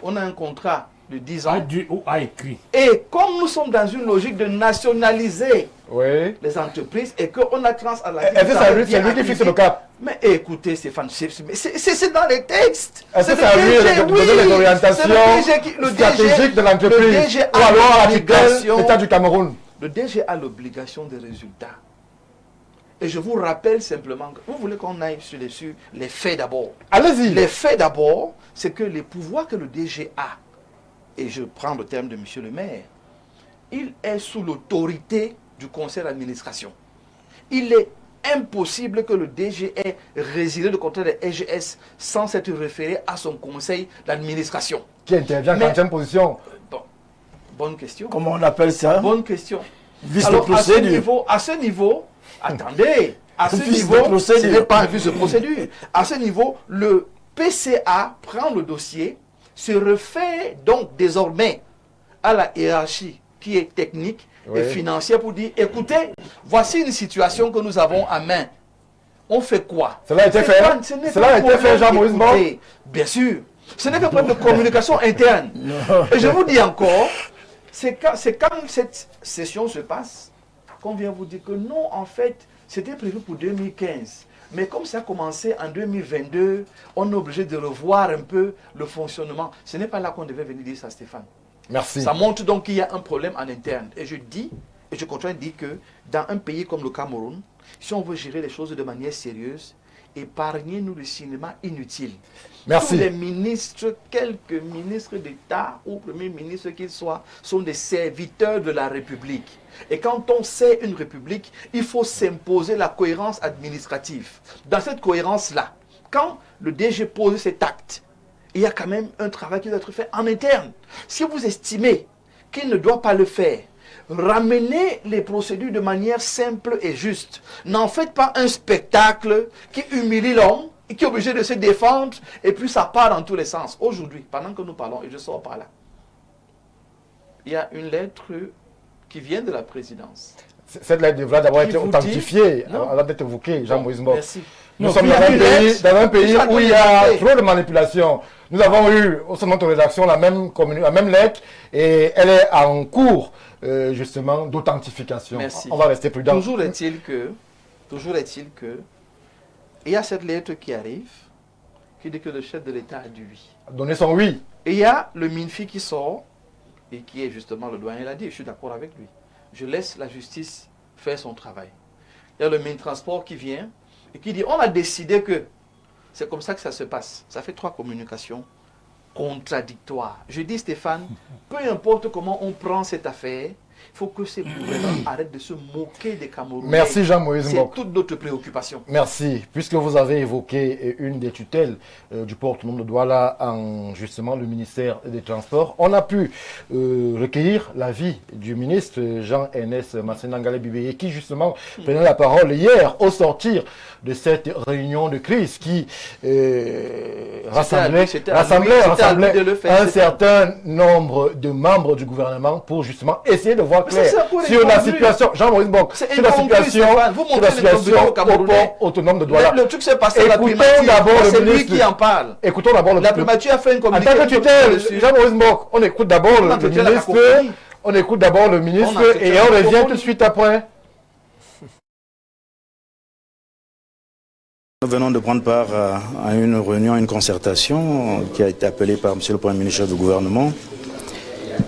On a un contrat de 10 ans. A dû ou a écrit. Et comme nous sommes dans une logique de nationaliser les entreprises et qu'on a trans à la... Est-ce que c'est lui qui fixe le cap? Mais écoutez Stéphane, c'est dans les textes. Est-ce que c'est à lui de donner les orientations stratégiques de l'entreprise ou alors à l'État du Cameroun? Le DG a l'obligation des résultats. Et je vous rappelle simplement que vous voulez qu'on aille sur les faits d'abord. Allez-y. Les faits d'abord, c'est que les pouvoirs que le DG a, et je prends le terme de monsieur le maire, il est sous l'autorité du conseil d'administration. Il est impossible que le DG ait résilié le contrat de SGS sans s'être référé à son conseil d'administration. Qui intervient en quelle position? Bon, bonne question. Comment on appelle ça? Bonne question. Vice Alors, de procédure. à ce niveau, attendez, à ce Vice niveau, de procédure. ce n'est pas un vice de procédure. À ce niveau, le PCA prend le dossier, se réfère donc désormais à la hiérarchie qui est technique et financière pour dire, écoutez, voici une situation que nous avons en main. On fait quoi? Cela a été fait. Cela a été fait, Jean-Moïse Bon. Bien sûr. Ce n'est qu'un problème de communication interne. Et je vous dis encore, c'est quand cette session se passe qu'on vient vous dire que non, en fait, c'était prévu pour 2015. Mais comme ça a commencé en 2022, on est obligé de revoir un peu le fonctionnement. Ce n'est pas là qu'on devait venir dire ça, Stéphane. Merci. Ça montre donc qu'il y a un problème en interne. Et je dis, et je continue à dire que dans un pays comme le Cameroun, si on veut gérer les choses de manière sérieuse, épargnez-nous le cinéma inutile. Merci. Tous les ministres, quelques ministres d'État ou premiers ministres qu'ils soient, sont des serviteurs de la République. Et quand on sait une République, il faut s'imposer la cohérence administrative. Dans cette cohérence-là, quand le DG pose cet acte, il y a quand même un travail qui doit être fait en interne. Si vous estimez qu'il ne doit pas le faire, ramenez les procédures de manière simple et juste. N'en faites pas un spectacle qui humilie l'homme, et qui est obligé de se défendre, et puis ça part dans tous les sens. Aujourd'hui, pendant que nous parlons, et je sors par là, il y a une lettre qui vient de la présidence. Cette lettre devrait d'abord être authentifiée avant d'être évoquée, Jean-Moïse Mbok. Merci. Nous sommes dans un pays où il y a trop de manipulations. Nous avons eu au sein de notre rédaction la même lettre et elle est en cours justement d'authentification. Merci. On va rester prudent. Toujours est-il que il y a cette lettre qui arrive qui dit que le chef de l'État a dit oui. Donner son oui. Et il y a le MINFI qui sort et qui est justement le doyen l'a dit, je suis d'accord avec lui. Je laisse la justice faire son travail. Il y a le Mintransport qui vient et qui dit, on a décidé que c'est comme ça que ça se passe. Ça fait 3 communications contradictoires. Je dis, Stéphane, peu importe comment on prend cette affaire, Il faut que ces gouvernants arrêtent de se moquer des Camerounais. Merci Jean-Moïse Mbok. C'est toute notre préoccupation. Merci. Puisque vous avez évoqué une des tutelles du port autonome de Douala en justement le ministère des Transports, on a pu recueillir l'avis du ministre Jean-Ernest Massenangale Bibeye qui justement prenait la parole hier au sortir de cette réunion de crise qui rassemblait un certain nombre de membres du gouvernement pour justement essayer de voir clair sur la situation. Jean-Maurice Mbok, sur la situation au port autonome de Douala. Le truc s'est passé à la primature. C'est lui qui en parle. Écoutons d'abord le La primature a fait une communication. En tant que tutelle, Jean-Maurice Mbok, on écoute d'abord le ministre. On écoute d'abord le ministre et on revient tout de suite après. Nous venons de prendre part à une réunion, à une concertation qui a été appelée par M. le Premier ministre du gouvernement.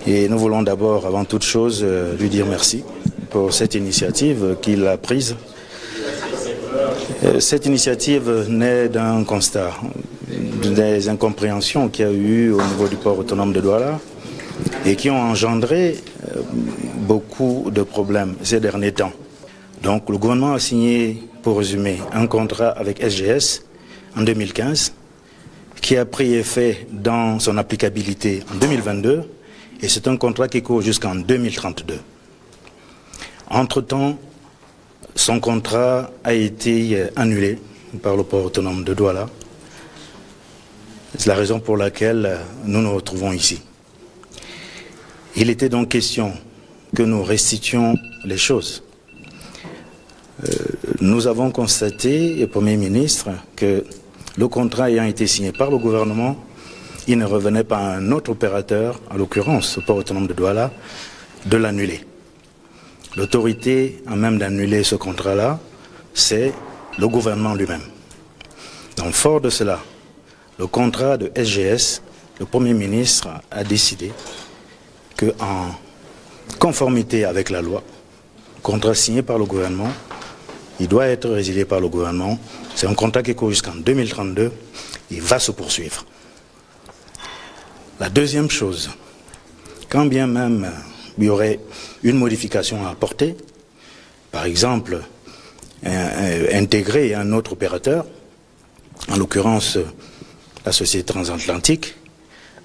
Et nous voulons d'abord, avant toute chose, lui dire merci pour cette initiative qu'il a prise. Cette initiative naît d'un constat, des incompréhensions qu'il y a eu au niveau du port autonome de Douala et qui ont engendré beaucoup de problèmes ces derniers temps. Donc le gouvernement a signé, pour résumer, un contrat avec SGS en 2015 qui a pris effet dans son applicabilité en 2022 et c'est un contrat qui court jusqu'en 2032. Entre-temps, son contrat a été annulé par le port autonome de Douala. C'est la raison pour laquelle nous nous retrouvons ici. Il était donc question que nous restituions les choses. Nous avons constaté, le Premier ministre, que le contrat ayant été signé par le gouvernement, il ne revenait pas à un autre opérateur, en l'occurrence le port autonome de Douala, de l'annuler. L'autorité, à même d'annuler ce contrat-là, c'est le gouvernement lui-même. Donc, fort de cela, le contrat de SGS, le Premier ministre a décidé qu'en conformité avec la loi, contrat signé par le gouvernement, il doit être résilié par le gouvernement. C'est un contrat qui court jusqu'en 2032. Il va se poursuivre. La deuxième chose, quand bien même il y aurait une modification à apporter, par exemple, intégrer un autre opérateur, en l'occurrence la société transatlantique,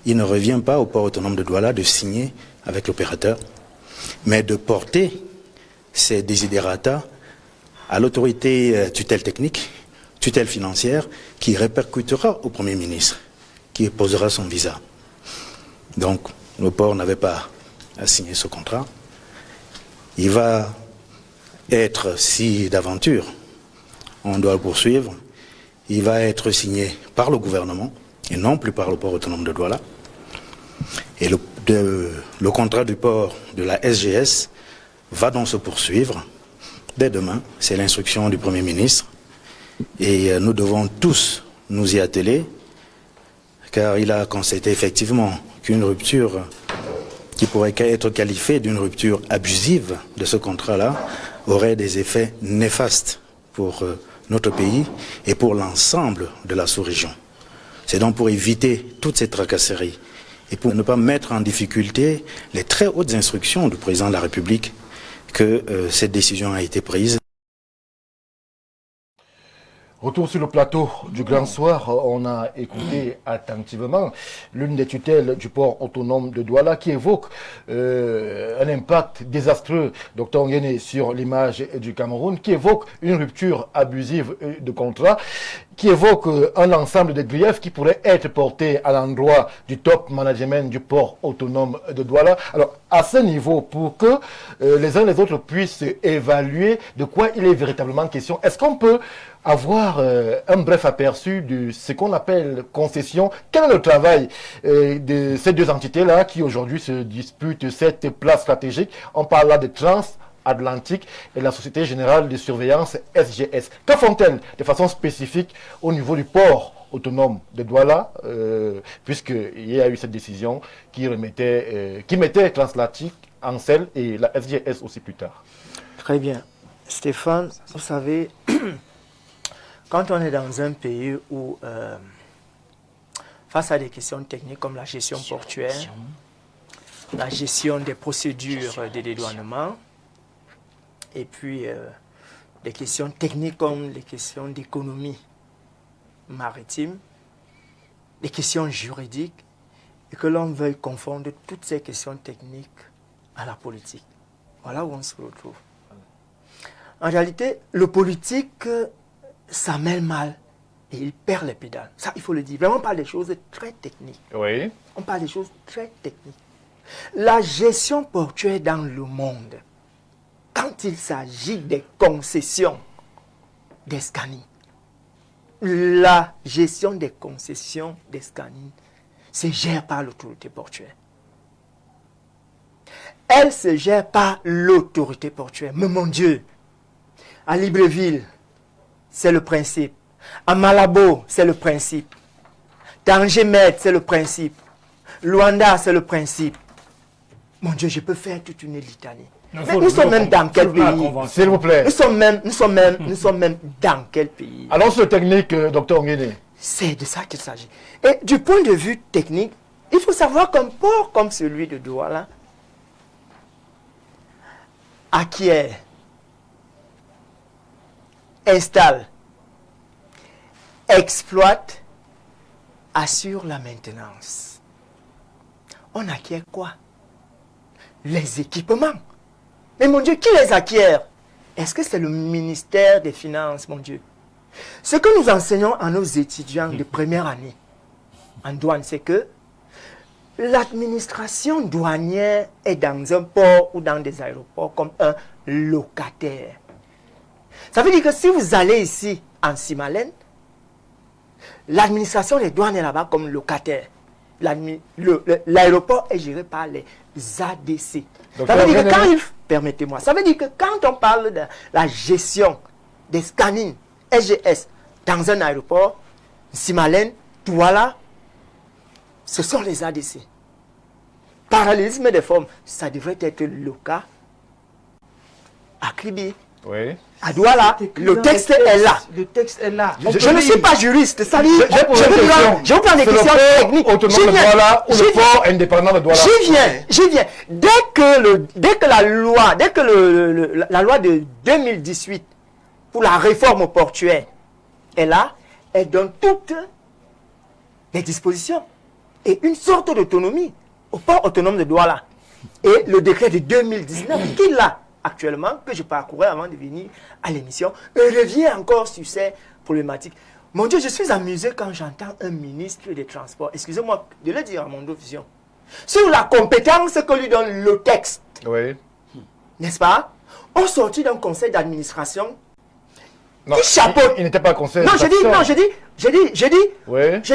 il ne revient pas au port autonome de Douala de signer avec l'opérateur, mais de porter ces desiderata à l'autorité tutelle technique, tutelle financière, qui répercutera au Premier ministre, qui posera son visa. Donc, le port n'avait pas à signer ce contrat. Il va être, si d'aventure, on doit le poursuivre, il va être signé par le gouvernement et non plus par le port autonome de Douala. Et le contrat du port de la SGS va donc se poursuivre dès demain. C'est l'instruction du Premier ministre. Et nous devons tous nous y atteler, car il a constaté effectivement qu'une rupture qui pourrait être qualifiée d'une rupture abusive de ce contrat-là aurait des effets néfastes pour notre pays et pour l'ensemble de la sous-région. C'est donc pour éviter toutes ces tracasseries et pour ne pas mettre en difficulté les très hautes instructions du président de la République que cette décision a été prise. Retour sur le plateau du Grand Soir, on a écouté attentivement l'une des tutelles du port autonome de Douala qui évoque un impact désastreux, Dr Nguéné, sur l'image du Cameroun, qui évoque une rupture abusive de contrat, qui évoque un ensemble de griefs qui pourraient être portés à l'endroit du top management du port autonome de Douala. Alors, à ce niveau, pour que les uns et les autres puissent évaluer de quoi il est véritablement question, est-ce qu'on peut avoir un bref aperçu de ce qu'on appelle concession? Quel est le travail de ces deux entités-là qui aujourd'hui se disputent cette place stratégique? On parle là de Transatlantique et la Société Générale de Surveillance SGS. Que font-elles de façon spécifique au niveau du port autonome de Douala, puisqu'il y a eu cette décision qui mettait Transatlantique en selle et la SGS aussi plus tard? Très bien. Stéphane, vous savez, quand on est dans un pays où, face à des questions techniques comme la gestion portuaire, la gestion des procédures de dédouanement, et puis des questions techniques comme les questions d'économie maritime, les questions juridiques, et que l'on veuille confondre toutes ces questions techniques à la politique. Voilà où on se retrouve. En réalité, le politique, ça mêle mal et il perd les pédales. Ça, il faut le dire. Vraiment, on parle des choses très techniques. Oui. On parle des choses très techniques. La gestion portuaire dans le monde, quand il s'agit des concessions des scannings, la gestion des concessions des scannings se gère par l'autorité portuaire. Elle se gère par l'autorité portuaire. Mais mon Dieu, à Libreville, c'est le principe. À Malabo, c'est le principe. Tanger-Med, c'est le principe. Luanda, c'est le principe. Mon Dieu, je peux faire toute une litanie. Mais nous sommes même dans quel pays? S'il vous plaît. Nous sommes même dans quel pays? Allons sur le technique, docteur Nguéné. C'est de ça qu'il s'agit. Et du point de vue technique, il faut savoir qu'un port comme celui de Douala acquiert, installe, exploite, assure la maintenance. On acquiert quoi? Les équipements. Mais mon Dieu, qui les acquiert? Est-ce que c'est le ministère des Finances, mon Dieu? Ce que nous enseignons à nos étudiants de première année en douane, c'est que l'administration douanière est dans un port ou dans des aéroports comme un locataire. Ça veut dire que si vous allez ici en Simalène, l'administration des douanes est là-bas comme locataire. L'aéroport est géré par les ADC. Ça veut dire que quand permettez-moi, ça veut dire que quand on parle de la gestion des scannings SGS dans un aéroport, Simalène, Douala, ce sont les ADC. Parallélisme des formes, ça devrait être le cas à Kribi. Oui. À Douala, le texte est là. Le texte est là. Je ne suis pas juriste, ça dit, je vous prends des questions techniques. Autonome de Douala ou le port indépendant de Douala. J'y viens. Dès que la loi de 2018 pour la réforme portuaire est là, elle donne toutes les dispositions et une sorte d'autonomie au port autonome de Douala. Et le décret de 2019 qu'il a actuellement, que je parcourais avant de venir à l'émission, revient encore sur ces problématiques. Mon Dieu, je suis amusé quand j'entends un ministre des Transports, excusez-moi de le dire à mon vision, sur la compétence que lui donne le texte. Oui. N'est-ce pas? On sortit d'un conseil d'administration Non, qui chapeaute. il n'était pas conseil Non, j'ai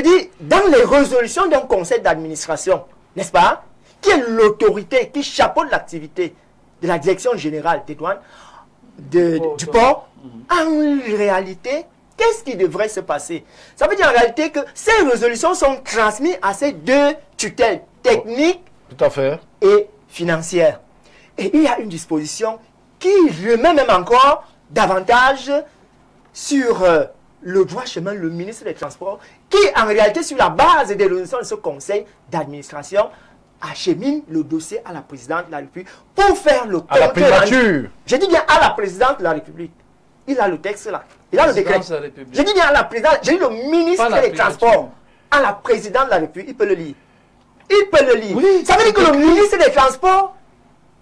dit, dans les résolutions d'un conseil d'administration, n'est-ce pas, qui est l'autorité qui chapeaute l'activité de la direction générale des douanes, du port, en réalité, qu'est-ce qui devrait se passer? Ça veut dire en réalité que ces résolutions sont transmises à ces deux tutelles techniques tout à fait. et financières. Et il y a une disposition qui remet même encore davantage sur le droit chemin, le ministre des Transports, qui en réalité, sur la base des résolutions de ce conseil d'administration, achemine le dossier à la présidente de la République pour faire le À la primature. Je dis bien à la présidente de la République. Il a le texte là. Il a le décret. Je dis bien à la présidente. J'ai dit le ministre des Transports. À la présidente de la République. Il peut le lire. Il peut le lire. Oui, ça veut dire que le ministre des Transports,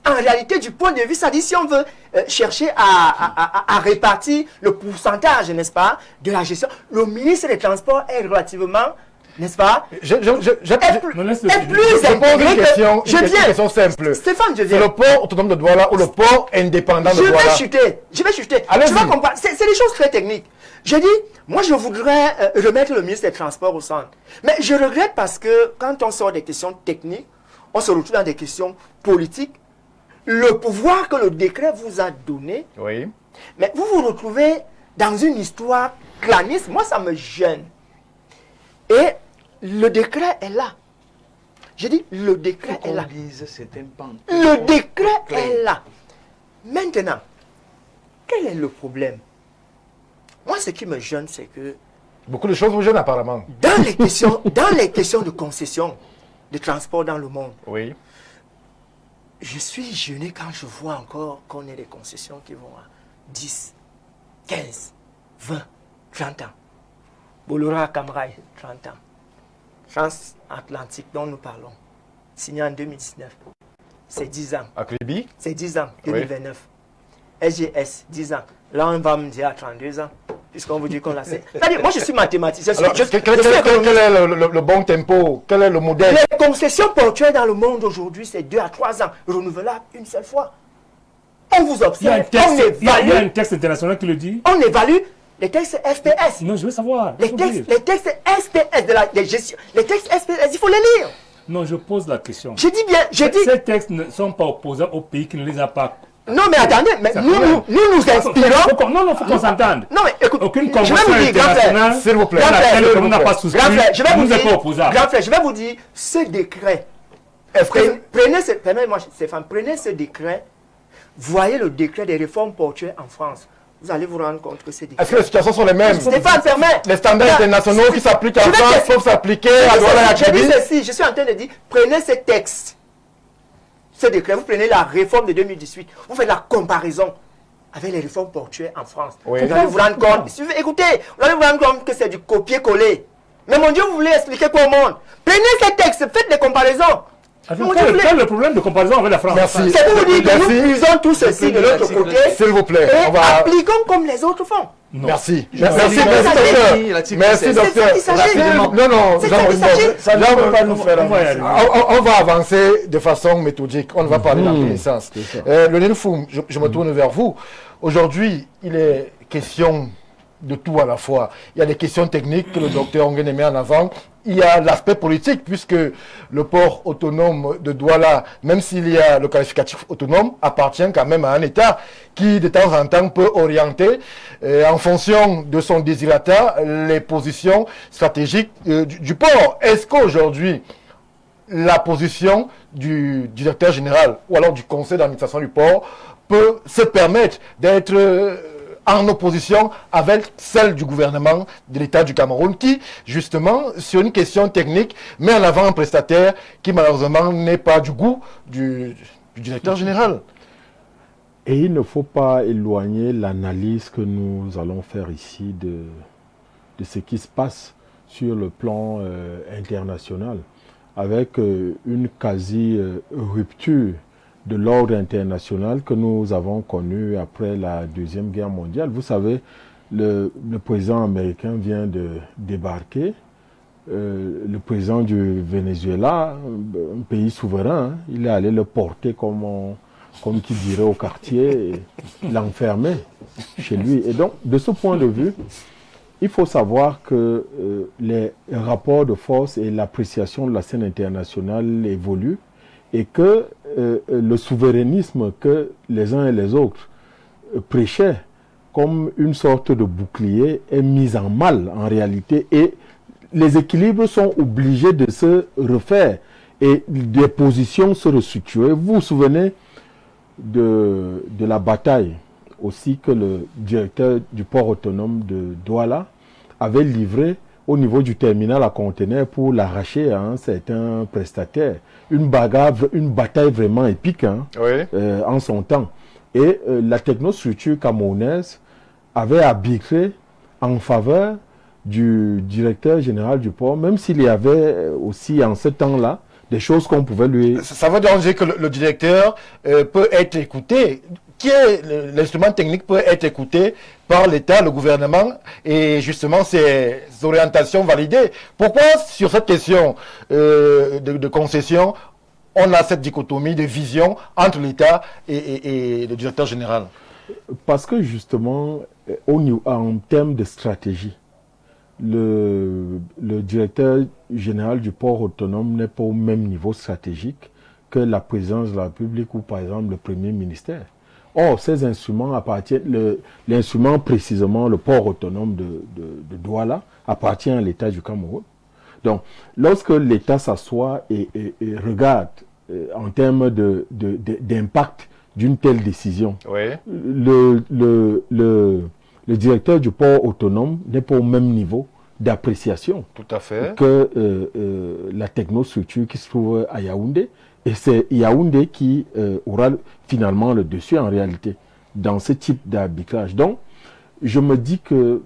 en réalité, du point de vue, ça dit si on veut chercher à répartir le pourcentage, n'est-ce pas, de la gestion, le ministre des Transports est relativement, n'est-ce pas, plus intégré que... Une question simple. Stéphane, je viens. C'est le port autonome de Douala ou le port indépendant de Douala? Je vais chuter. Tu vas comprendre. C'est des choses très techniques. Je dis, moi je voudrais remettre le ministre des Transports au centre. Mais je regrette parce que quand on sort des questions techniques, on se retrouve dans des questions politiques. Le pouvoir que le décret vous a donné, oui. Mais vous vous retrouvez dans une histoire claniste. Moi, ça me gêne. Et le décret est là. J'ai dit, le décret est là. Le décret est là. Maintenant, quel est le problème? Moi, ce qui me gêne, c'est que... Beaucoup de choses vous gênent apparemment. Dans les questions de concession de transport dans le monde, oui. je suis gêné quand je vois encore qu'on ait des concessions qui vont à 10, 15, 20, 30 ans. Bolloré Camrail, 30 ans. Transatlantique dont nous parlons, signé en 2019. C'est 10 ans. Akribi? C'est 10 ans, 2029. SGS, 10 ans. Là, on va me dire à 32 ans, puisqu'on vous dit qu'on l'a fait. Moi, je suis mathématicien. Alors, quel est le bon tempo? Quel est le modèle? Les concessions portuaires dans le monde aujourd'hui, c'est 2 à 3 ans, renouvelables une seule fois. On vous observe, on évalue. Il y a un texte international qui le dit. On évalue les textes SPS. Non, je veux savoir. Les textes SPS de la gestion. Les textes SPS, il faut les lire. Non, je pose la question. Je dis bien, Ces textes ne sont pas opposables au pays qui ne les a pas. Non, mais attendez, mais nous inspirons. Non, il faut qu'on s'entende. Non, mais écoute, aucune convention internationale, s'il vous plaît, on n'a pas souscrit, nous n'est pas opposable. Grand frère, je vais vous dire, ce décret, prenez ce décret, voyez le décret des réformes portuaires en France. Vous allez vous rendre compte que c'est décret. Est-ce que les situations sont les mêmes? Stéphane, permet. Les standards internationaux qui s'appliquent en France peuvent s'appliquer à Douala et Je dis ceci, je suis en train de dire, prenez ces textes. Ce décret, vous prenez la réforme de 2018, vous faites la comparaison avec les réformes portuaires en France. Oui. Vous allez vous rendre compte, écoutez, vous allez vous rendre compte que c'est du copier-coller. Mais mon Dieu, vous voulez expliquer quoi au monde? Prenez ces textes, faites des comparaisons. Quel est le problème de comparaison avec la France? Merci. C'est pour vous dire que nous puisons tout ceci de l'autre côté. S'il vous plaît, et appliquons comme les autres font. Non. Merci. Merci, docteur. Merci, docteur. Non, ça ne va pas nous faire avancer. On va avancer de façon méthodique. On va parler dans connaissance. Le Nénoufou, je me tourne vers vous. Aujourd'hui, il est question de tout à la fois. Il y a des questions techniques que le docteur Onguene met en avant. Il y a l'aspect politique, puisque le port autonome de Douala, même s'il y a le qualificatif autonome, appartient quand même à un État qui, de temps en temps, peut orienter, en fonction de son désirata, les positions stratégiques du port. Est-ce qu'aujourd'hui, la position du directeur général, ou alors du conseil d'administration du port, peut se permettre d'être en opposition avec celle du gouvernement de l'État du Cameroun qui, justement, sur une question technique, met en avant un prestataire qui, malheureusement, n'est pas du goût du directeur général? Et il ne faut pas éloigner l'analyse que nous allons faire ici de ce qui se passe sur le plan international, avec une quasi-rupture de l'ordre international que nous avons connu après la Deuxième Guerre mondiale. Vous savez, le président américain vient de débarquer. Le président du Venezuela, un pays souverain, il est allé le porter comme qui dirait au quartier, et l'enfermer chez lui. Et donc, de ce point de vue, il faut savoir que les rapports de force et l'appréciation de la scène internationale évoluent, et que le souverainisme que les uns et les autres prêchaient comme une sorte de bouclier est mis en mal en réalité, et les équilibres sont obligés de se refaire et des positions se restructurer. Vous vous souvenez de la bataille aussi que le directeur du port autonome de Douala avait livré au niveau du terminal à conteneurs pour l'arracher à un certain prestataire. Une bataille vraiment épique en son temps. Et la technostructure camerounaise avait arbitré en faveur du directeur général du port, même s'il y avait aussi en ce temps-là des choses qu'on pouvait lui... Ça veut dire que le directeur peut être écouté. L'instrument technique peut être écouté par l'État, le gouvernement, et justement ses orientations validées. Pourquoi sur cette question de concession, on a cette dichotomie de vision entre l'État et le directeur général? Parce que justement, en termes de stratégie, le directeur général du port autonome n'est pas au même niveau stratégique que la présidence de la République ou par exemple le Premier ministère. Or, ces instruments appartiennent, l'instrument précisément, le port autonome de Douala, appartient à l'État du Cameroun. Donc, lorsque l'État s'assoit et regarde en termes d'impact d'une telle décision, oui, le directeur du port autonome n'est pas au même niveau d'appréciation tout à fait que la technostructure qui se trouve à Yaoundé, Et c'est Yaoundé qui aura finalement le dessus en réalité dans ce type d'arbitrage. Donc, je me dis que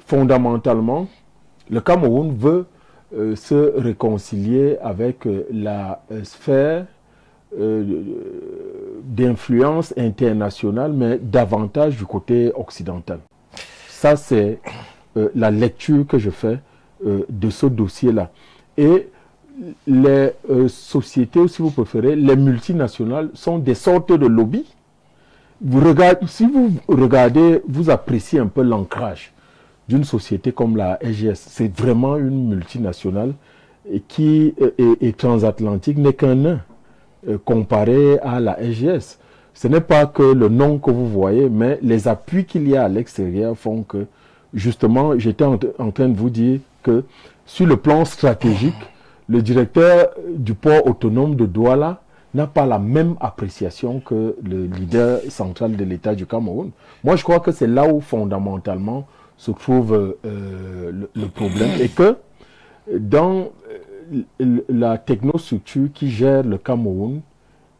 fondamentalement, le Cameroun veut se réconcilier avec la sphère d'influence internationale, mais davantage du côté occidental. Ça, c'est la lecture que je fais de ce dossier-là. Et les sociétés, ou si vous préférez, les multinationales sont des sortes de lobbies. Si vous regardez, vous appréciez un peu l'ancrage d'une société comme la SGS. C'est vraiment une multinationale qui est transatlantique, n'est qu'un nain comparé à la SGS. Ce n'est pas que le nom que vous voyez, mais les appuis qu'il y a à l'extérieur font que, justement, j'étais en train de vous dire que sur le plan stratégique, le directeur du port autonome de Douala n'a pas la même appréciation que le leader central de l'État du Cameroun. Moi, je crois que c'est là où, fondamentalement, se trouve le problème. Et que dans la technostructure qui gère le Cameroun,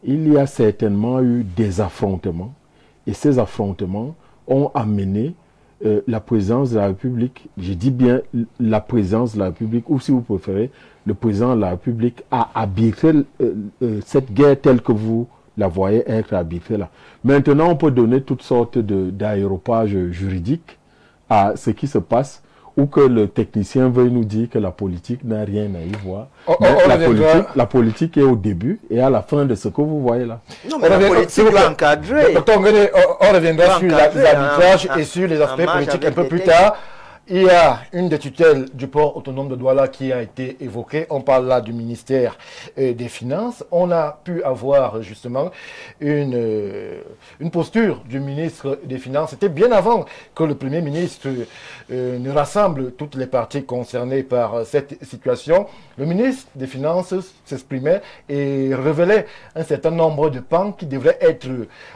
il y a certainement eu des affrontements. Et ces affrontements ont amené la présidence de la République, je dis bien la présidence de la République, ou si vous préférez, le président de la République a arbitré cette guerre telle que vous la voyez être arbitrée là. Maintenant, on peut donner toutes sortes d'aéropages juridiques à ce qui se passe, ou que le technicien veuille nous dire que la politique n'a rien à y voir. La politique est au début et à la fin de ce que vous voyez là. Non, mais la politique l'a encadré. On reviendra sur les arbitrages et sur les aspects politiques un peu plus tard. Il y a une des tutelles du port autonome de Douala qui a été évoquée. On parle là du ministère des Finances. On a pu avoir justement une posture du ministre des Finances. C'était bien avant que le Premier ministre ne rassemble toutes les parties concernées par cette situation. Le ministre des Finances s'exprimait et révélait un certain nombre de pans qui devraient être,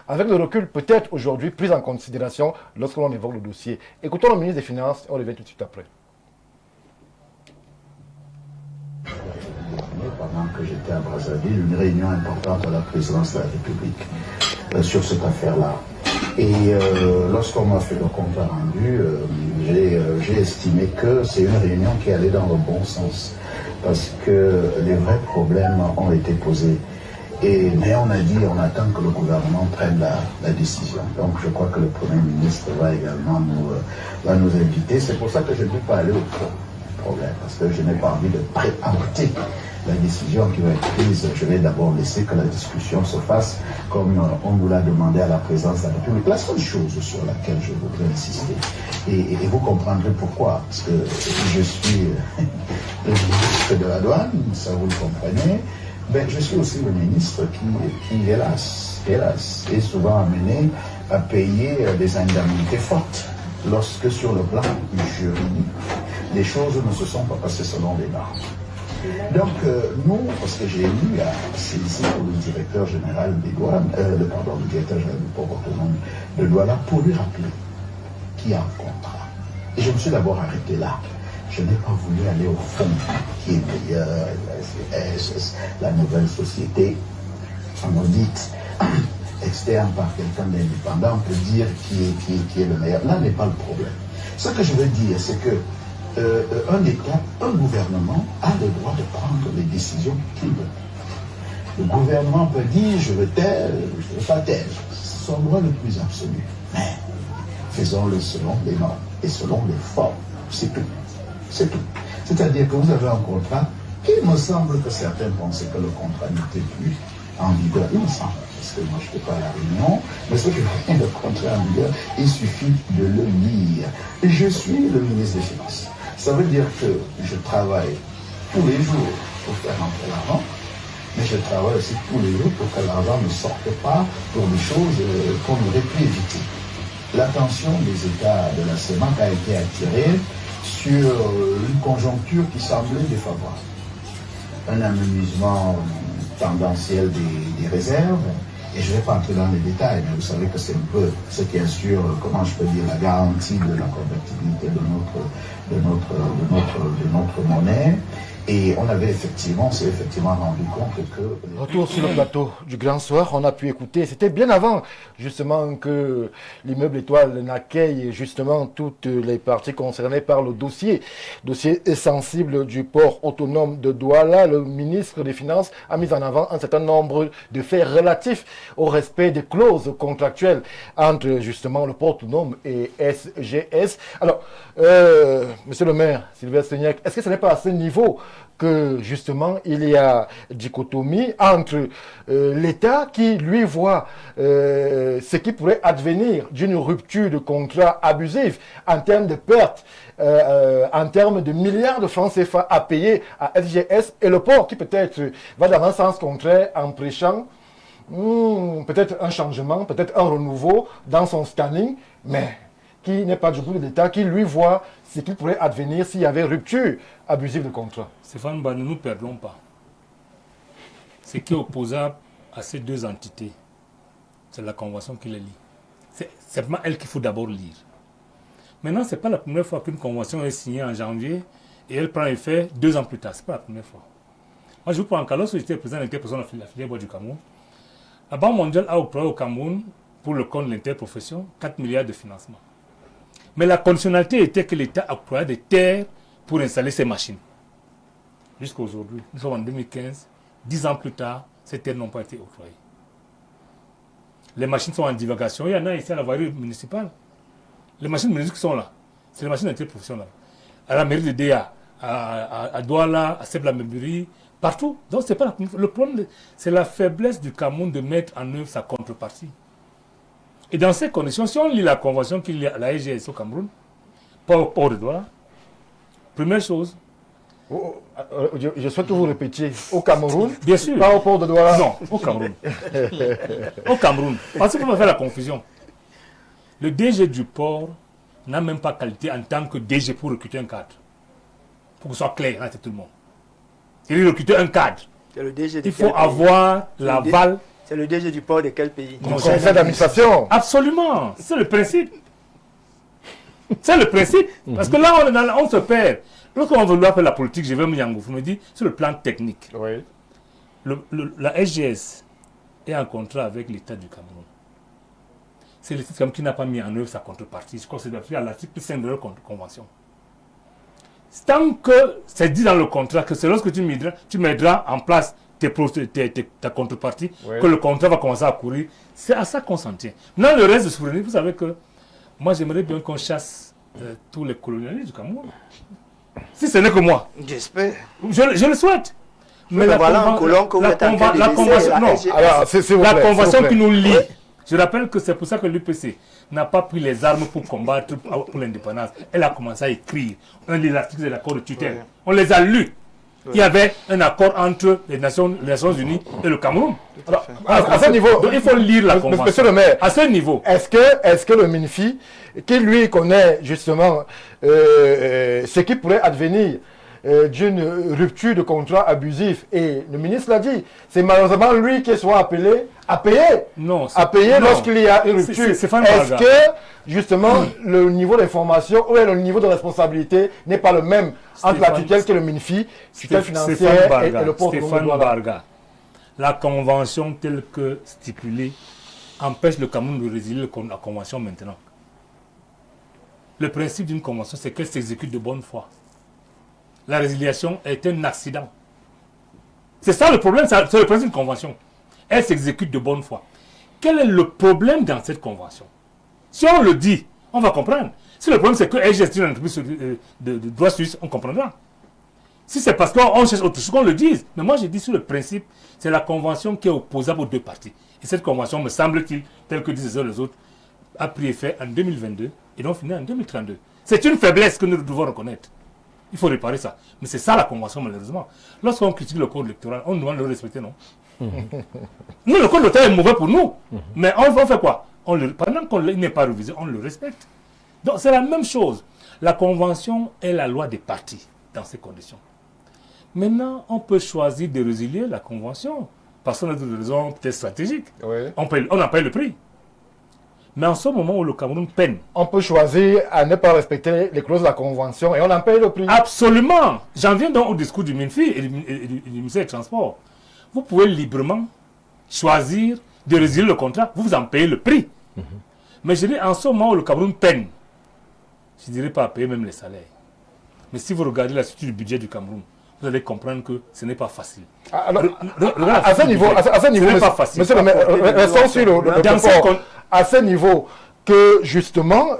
avec le recul peut-être aujourd'hui, pris en considération lorsque l'on évoque le dossier. Écoutons le ministre des Finances. On revient tout de suite après. Pendant que j'étais à Brazzaville, une réunion importante à la présidence de la République sur cette affaire-là. Et lorsqu'on m'a fait le compte rendu, j'ai estimé que c'est une réunion qui allait dans le bon sens, parce que les vrais problèmes ont été posés. Mais on a dit, on attend que le gouvernement prenne la décision. Donc je crois que le Premier ministre va également nous inviter. C'est pour ça que je ne peux pas aller au problème, parce que je n'ai pas envie de préempter la décision qui va être prise. Je vais d'abord laisser que la discussion se fasse comme on nous l'a demandé à la présidence de la République. La seule chose sur laquelle je voudrais insister, et vous comprendrez pourquoi, parce que je suis le ministre de la douane, ça vous le comprenez. Je suis aussi le ministre qui hélas, est souvent amené à payer des indemnités fortes lorsque sur le plan juridique, les choses ne se sont pas passées selon les normes. Donc nous, parce que j'ai eu à saisir le directeur général des douanes, le directeur général du port autonome de Douala pour lui rappeler qu'il y a un contrat. Et je me suis d'abord arrêté là. Je n'ai pas voulu aller au fond, qui est meilleur, la nouvelle société, on dit, externe par quelqu'un d'indépendant, on peut dire qui est le meilleur. Là n'est pas le problème. Ce que je veux dire, c'est que un État, un gouvernement a le droit de prendre les décisions qu'il veut. Le gouvernement peut dire, je veux tel, je ne veux pas tel. C'est son droit le plus absolu. Mais faisons-le selon les normes et selon les formes. C'est tout. C'est tout. C'est-à-dire que vous avez un contrat, il me semble que certains pensaient que le contrat n'était plus en vigueur. Il me semble, parce que moi je n'étais pas à la réunion, mais ce que le contrat en vigueur, il suffit de le lire. Et je suis le ministre des Finances. Ça veut dire que je travaille tous les jours pour faire rentrer l'argent, mais je travaille aussi tous les jours pour que l'argent ne sorte pas pour des choses qu'on aurait pu éviter. L'attention des États de la CEMAC a été attirée sur une conjoncture qui semblait défavorable. Un amenuisement tendanciel des réserves, et je ne vais pas entrer dans les détails, mais vous savez que c'est un peu ce qui assure, comment je peux dire, la garantie de la convertibilité de notre monnaie, Et on avait on s'est effectivement rendu compte que... Retour sur le plateau du Grand Soir, on a pu écouter, c'était bien avant justement que l'immeuble Étoile n'accueille justement toutes les parties concernées par le dossier sensible du port autonome de Douala. Le ministre des Finances a mis en avant un certain nombre de faits relatifs au respect des clauses contractuelles entre justement le port autonome et SGS. Alors, monsieur le maire, Sylvestre Niek, est-ce que ce n'est pas à ce niveau que justement il y a dichotomie entre l'État qui lui voit ce qui pourrait advenir d'une rupture de contrat abusif en termes de pertes, en termes de milliards de francs CFA à payer à SGS, et le port qui peut-être va dans un sens contraire en prêchant peut-être un changement, peut-être un renouveau dans son scanning, mais qui n'est pas du goût de l'État, qui lui voit ce qui pourrait advenir s'il y avait rupture abusive de contrat. Stéphane, ne nous perdons pas. Ce qui est opposable à ces deux entités, c'est la convention qui les lie. C'est simplement elle qu'il faut d'abord lire. Maintenant, ce n'est pas la première fois qu'une convention est signée en janvier et elle prend effet 2 ans plus tard. Ce n'est pas la première fois. Moi, je vous prends en cas, lorsque j'étais président de l'interprofession de la filière bois du Cameroun, la Banque mondiale a octroyé au Cameroun, pour le compte de l'interprofession, 4 milliards de financement. Mais la conditionnalité était que l'État octroyait des terres pour installer ces machines. Jusqu'à aujourd'hui, nous sommes en 2015, 10 ans plus tard, ces terres n'ont pas été octroyées. Les machines sont en divagation. Il y en a ici à la voirie municipale. Les machines municipales qui sont là, c'est les machines d'interprofessionnelles. À la mairie de DA, à Douala, à Sebla-Meburi, partout. Donc c'est pas le problème, c'est la faiblesse du Cameroun de mettre en œuvre sa contrepartie. Et dans ces conditions, si on lit la convention qu'il y a à la SGS au Cameroun, pas au port de Douala, première chose. Je souhaite que vous répétiez au Cameroun, bien sûr. Pas au port de Douala. Non, au Cameroun. Au Cameroun. Parce qu'on va faire la confusion. Le DG du port n'a même pas qualité en tant que DG pour recruter un cadre. Pour que ce soit clair entre tout le monde. Il recruter un cadre. Le DG il faut avoir l'aval. C'est le DG du port de quel pays? Du conseil d'administration. Absolument. C'est le principe. C'est le principe. Parce que là, on se perd. Lorsqu'on veut faire la politique, je vais me Yangou, vous me dites, sur le plan technique. Oui. La SGS est en contrat avec l'État du Cameroun. C'est l'État qui n'a pas mis en œuvre sa contrepartie. Je crois que c'est à l'article 5 de leur convention. Tant que c'est dit dans le contrat que c'est lorsque tu mettras en place ta contrepartie, que le contrat va commencer à courir, c'est à ça qu'on s'en tient. Maintenant, le reste de souveraineté, vous savez que moi, j'aimerais bien qu'on chasse tous les colonialistes du Cameroun. Si ce n'est que moi. J'espère. Je le souhaite. Mais la convention qui nous lie. Je rappelle que c'est pour ça que l'UPC n'a pas pris les armes pour combattre pour l'indépendance. Elle a commencé à écrire un des articles de l'accord de tutelle. Oui. On les a lus. Oui. Il y avait un accord entre les Nations Unies et le Cameroun. Alors, à ce niveau, donc il faut lire la convention. Monsieur le maire, à ce niveau. Est-ce que le MINFI, qui lui connaît justement ce qui pourrait advenir d'une rupture de contrat abusif, et le ministre l'a dit, c'est malheureusement lui qui soit appelé à payer, lorsqu'il y a une rupture. Est-ce que justement le niveau d'information ou le niveau de responsabilité n'est pas le même entre la tutelle que le MINFI, tutelle financière et le port Stéphane Barga, la convention telle que stipulée empêche le Cameroun de résilier la convention maintenant. Le principe d'une convention, c'est qu'elle s'exécute de bonne foi. La résiliation est un accident. C'est ça le problème, c'est le principe d'une convention. Elle s'exécute de bonne foi. Quel est le problème dans cette convention? Si on le dit, on va comprendre. Si le problème c'est qu'elle gère une entreprise de droit suisse, on comprendra. Si c'est parce qu'on cherche autre chose, qu'on le dise. Mais moi, j'ai dit sur le principe, c'est la convention qui est opposable aux deux parties. Et cette convention, me semble-t-il, telle que disent les autres, a pris effet en 2022 et donc fini en 2032. C'est une faiblesse que nous devons reconnaître. Il faut réparer ça. Mais c'est ça la convention, malheureusement. Lorsqu'on critique le code électoral, on nous demande de le respecter, non? Nous, le code électoral est mauvais pour nous. Mais on fait quoi? Pendant qu'il n'est pas révisé, on le respecte. Donc c'est la même chose. La convention est la loi des partis dans ces conditions. Maintenant, on peut choisir de résilier la convention parce qu'on a des raisons peut-être stratégiques. Oui. On en paye le prix. Mais en ce moment où le Cameroun peine. On peut choisir à ne pas respecter les clauses de la Convention et on en paye le prix. Absolument. J'en viens donc au discours du MINFI et du ministère des Transports. Vous pouvez librement choisir de résilier le contrat, vous en payez le prix. Mais je dis, en ce moment où le Cameroun peine, je ne dirais pas à payer même les salaires. Mais si vous regardez la structure du budget du Cameroun, vous allez comprendre que ce n'est pas facile. Alors, à ce niveau, pas facile. Monsieur le maire, restons sur le point. À ce niveau, que justement,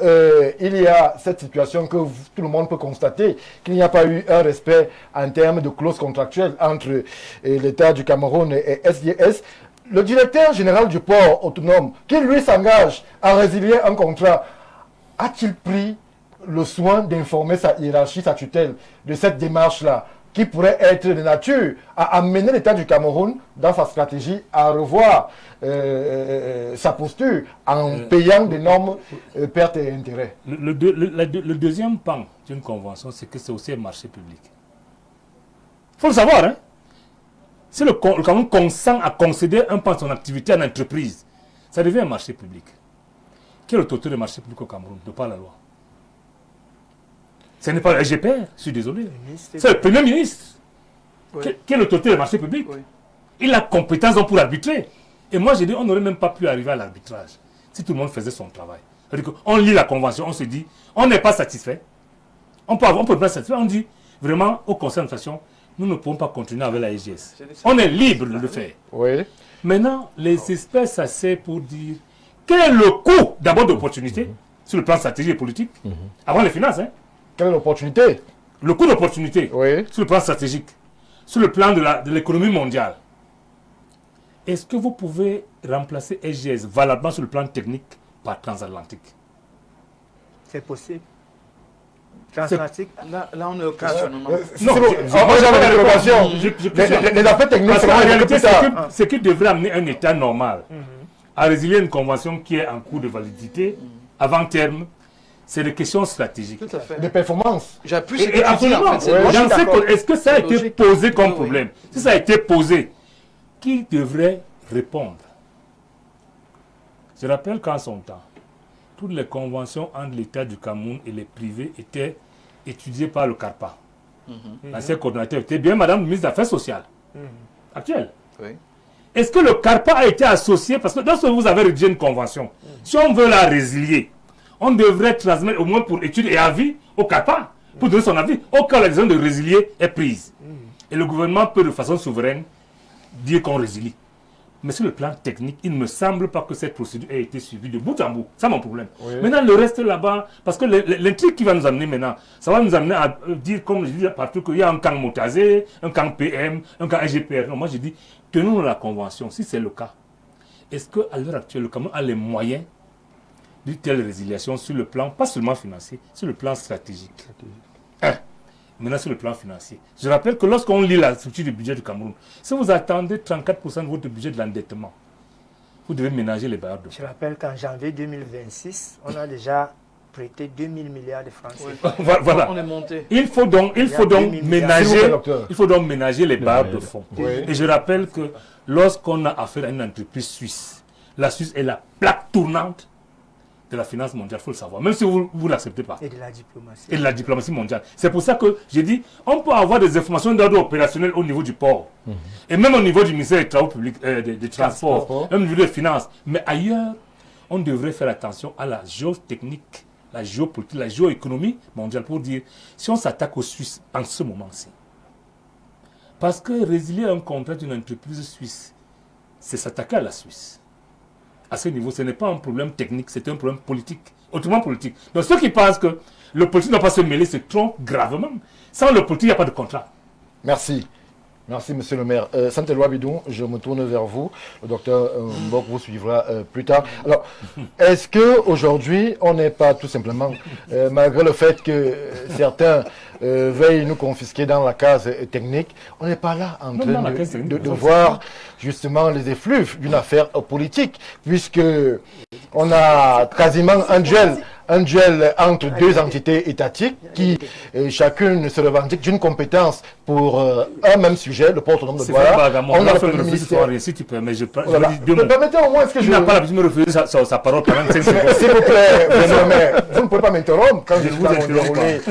il y a cette situation que tout le monde peut constater, qu'il n'y a pas eu un respect en termes de clauses contractuelles entre l'État du Cameroun et SGS. Le directeur général du port autonome, qui lui s'engage à résilier un contrat, a-t-il pris le soin d'informer sa hiérarchie, sa tutelle, de cette démarche-là, qui pourrait être de nature à amener l'État du Cameroun dans sa stratégie à revoir sa posture en payant d'énormes pertes et intérêts? Le deuxième pan d'une convention, c'est que c'est aussi un marché public. Il faut le savoir, hein? Si le Cameroun consent à concéder un pan de son activité à une entreprise, ça devient un marché public. Qui est l'autorité du marché public au Cameroun, de par la loi? Ce n'est pas le SGPR, je suis désolé. C'est le Premier ministre. Oui. Qui est l'autorité du marché public. Oui. Il a compétence pour arbitrer. Et moi, j'ai dit, on n'aurait même pas pu arriver à l'arbitrage si tout le monde faisait son travail. On lit la convention, on se dit, on n'est pas satisfait. On peut pas être satisfait. On dit, vraiment, au conseil d'administration, nous ne pouvons pas continuer avec la SGS. On est libre de le faire. Oui. Maintenant, les experts s'asseyent pour dire quel est le coût d'abord d'opportunité sur le plan stratégique et politique, avant les finances. Hein. Quelle est l'opportunité? Le coût d'opportunité sur le plan stratégique, sur le plan de l'économie mondiale. Est-ce que vous pouvez remplacer SGS valablement sur le plan technique par transatlantique? C'est possible. Transatlantique, là on est au questionnement. Non, les affaires techniques, parce qu'en réalité, ce qui devrait amener un État normal à résilier une convention qui est en cours de validité avant terme, c'est des questions stratégiques. Tout à fait. Des performances. J'appuie ce que tu dis, en fait. Est-ce que ça a été posé comme problème? Si ça a été posé, qui devrait répondre? Je rappelle qu'en son temps, toutes les conventions entre l'État du Cameroun et les privés étaient étudiées par le CARPA. L'ancien coordonnateur était bien Madame ministre des Affaires sociales, actuelle. Oui. Est-ce que le CARPA a été associé? Parce que lorsque vous avez rédigé une convention, si on veut la résilier, on devrait transmettre au moins pour étude et avis au CARPA, pour donner son avis, au cas où la décision de résilier est prise. Et le gouvernement peut de façon souveraine dire qu'on résilie. Mais sur le plan technique, il ne me semble pas que cette procédure ait été suivie de bout en bout. C'est mon problème. Oui. Maintenant, le reste là-bas, parce que l'intrigue qui va nous amener maintenant, ça va nous amener à dire, comme je dis partout, qu'il y a un camp Motazé, un camp PM, un camp SGPR. Non, moi je dis, tenons la convention, si c'est le cas. Est-ce qu'à l'heure actuelle, le Cameroun a les moyens d'une telle résiliation sur le plan, pas seulement financier, sur le plan stratégique? Maintenant, sur le plan financier. Je rappelle que lorsqu'on lit la structure du budget du Cameroun, si vous attendez 34% de votre budget de l'endettement, vous devez ménager les bailleurs de fonds. Je rappelle qu'en janvier 2026, on a déjà prêté 2000 milliards de francs. Voilà. On est monté. Il faut donc ménager les bailleurs de fonds. Oui. Et je rappelle que lorsqu'on a affaire à une entreprise suisse, la Suisse est la plaque tournante de la finance mondiale, il faut le savoir, même si vous ne l'acceptez pas. Et de la diplomatie. Et de la diplomatie mondiale. C'est pour ça que j'ai dit, on peut avoir des informations d'ordre opérationnel au niveau du port, et même au niveau du ministère des Travaux publics, des Transports, même au niveau des Finances. Mais ailleurs, on devrait faire attention à la géotechnique, la géopolitique, la géoéconomie mondiale, pour dire, si on s'attaque aux Suisses en ce moment-ci, parce que résilier un contrat d'une entreprise suisse, c'est s'attaquer à la Suisse. À ce niveau, ce n'est pas un problème technique, c'est un problème politique, autrement politique. Donc ceux qui pensent que le politique ne doit pas se mêler se trompent gravement. Sans le politique, il n'y a pas de contrat. Merci. Merci, monsieur le maire. Santé-Loi Bidon, je me tourne vers vous. Le docteur Mbok vous suivra plus tard. Alors, est-ce qu'aujourd'hui, on n'est pas tout simplement, malgré le fait que certains veuillent nous confisquer dans la case technique, on n'est pas là en train de voir justement les effluves d'une affaire politique, puisque on a quasiment un duel un duel entre deux entités étatiques qui chacune se revendique d'une compétence pour un même sujet, le port autonome de Douala. On a fait le ministère. Si tu peux, mais je permettez au moins il n'a pas l'habitude de me refuser sa parole pendant 5 secondes. S'il vous plaît, vous ne pouvez pas m'interrompre quand je suis dans mon déroulé.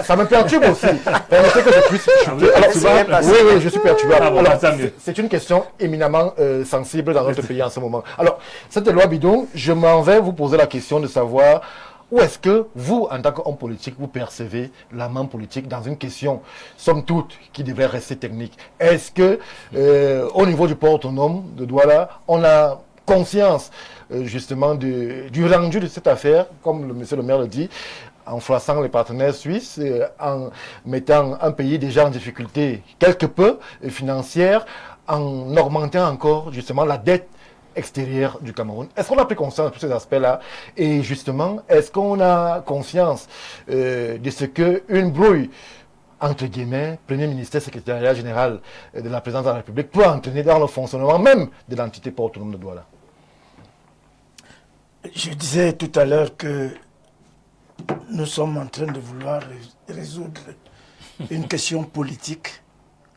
Ça me perturbe aussi. Permettez que je puisse chuter. Oui, je suis perturbable. C'est une question éminemment sensible dans notre pays en ce moment. Alors, cette loi bidon, je m'en vais vous poser la question de savoir où est-ce que vous, en tant qu'homme politique, vous percevez la main politique dans une question, somme toute, qui devrait rester technique. Est-ce que, au niveau du port autonome de Douala, on a conscience justement du rendu de cette affaire, comme monsieur le maire le dit, en froissant les partenaires suisses, en mettant un pays déjà en difficulté quelque peu financière, en augmentant encore justement la dette extérieure du Cameroun. Est-ce qu'on a pris conscience de tous ces aspects-là? Et justement, est-ce qu'on a conscience de ce qu'une brouille entre guillemets, Premier ministère, secrétariat général de la présidence de la République peut entraîner dans le fonctionnement même de l'entité port autonome de Douala? Je disais tout à l'heure que nous sommes en train de vouloir résoudre une question politique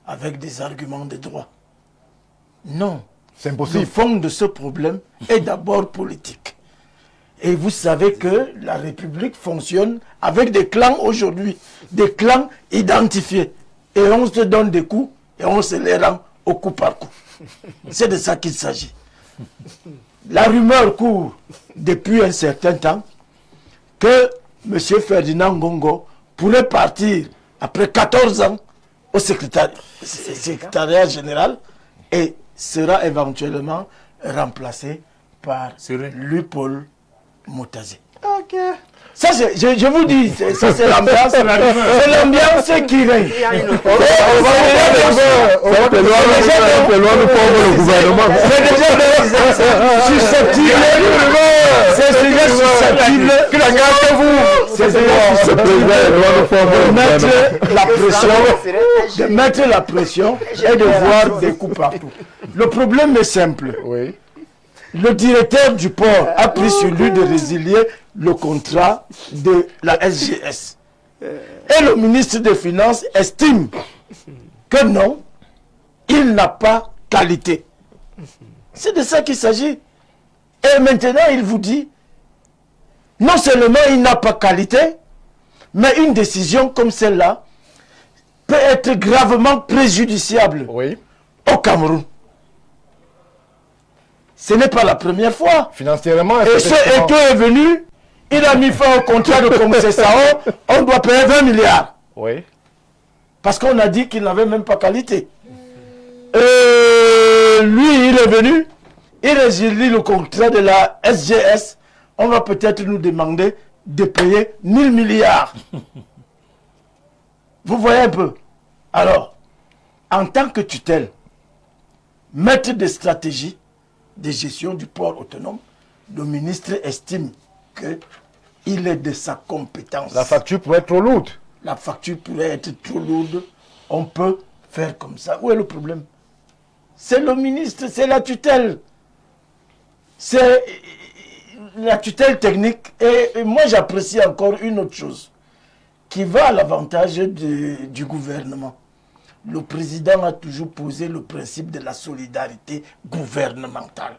avec des arguments de droit. Non. C'est impossible. Le fond de ce problème est d'abord politique. Et vous savez que la République fonctionne avec des clans aujourd'hui, des clans identifiés. Et on se donne des coups et on se les rend au coup par coup. C'est de ça qu'il s'agit. La rumeur court depuis un certain temps que M. Ferdinand Ngongo pourrait partir après 14 ans au secrétariat général et sera éventuellement remplacé par Louis-Paul Moutazé. Ok. Ça, je vous dis, ça c'est l'ambiance. C'est l'ambiance qui règne. C'est déjà susceptible. C'est susceptible. De mettre la pression et de voir des coups partout. Le problème est simple. Oui. Le directeur du port a pris sur lui de résilier le contrat de la SGS. Et le ministre des Finances estime que non, il n'a pas qualité. C'est de ça qu'il s'agit. Et maintenant, il vous dit, non seulement il n'a pas qualité, mais une décision comme celle-là peut être gravement préjudiciable au Cameroun. Ce n'est pas la première fois. Financièrement, et ce Eto est venu, il a mis fin au contrat de Comcessao, on doit payer 20 milliards. Oui. Parce qu'on a dit qu'il n'avait même pas qualité. Lui, il est venu, il résilie le contrat de la SGS, on va peut-être nous demander de payer 1000 milliards. Vous voyez un peu. Alors, en tant que tutelle, maître des stratégies de gestion du port autonome, le ministre estime qu'il est de sa compétence. La facture pourrait être trop lourde. La facture pourrait être trop lourde. On peut faire comme ça. Où est le problème? C'est le ministre, c'est la tutelle. C'est la tutelle technique. Et moi, j'apprécie encore une autre chose qui va à l'avantage du gouvernement. Le président a toujours posé le principe de la solidarité gouvernementale.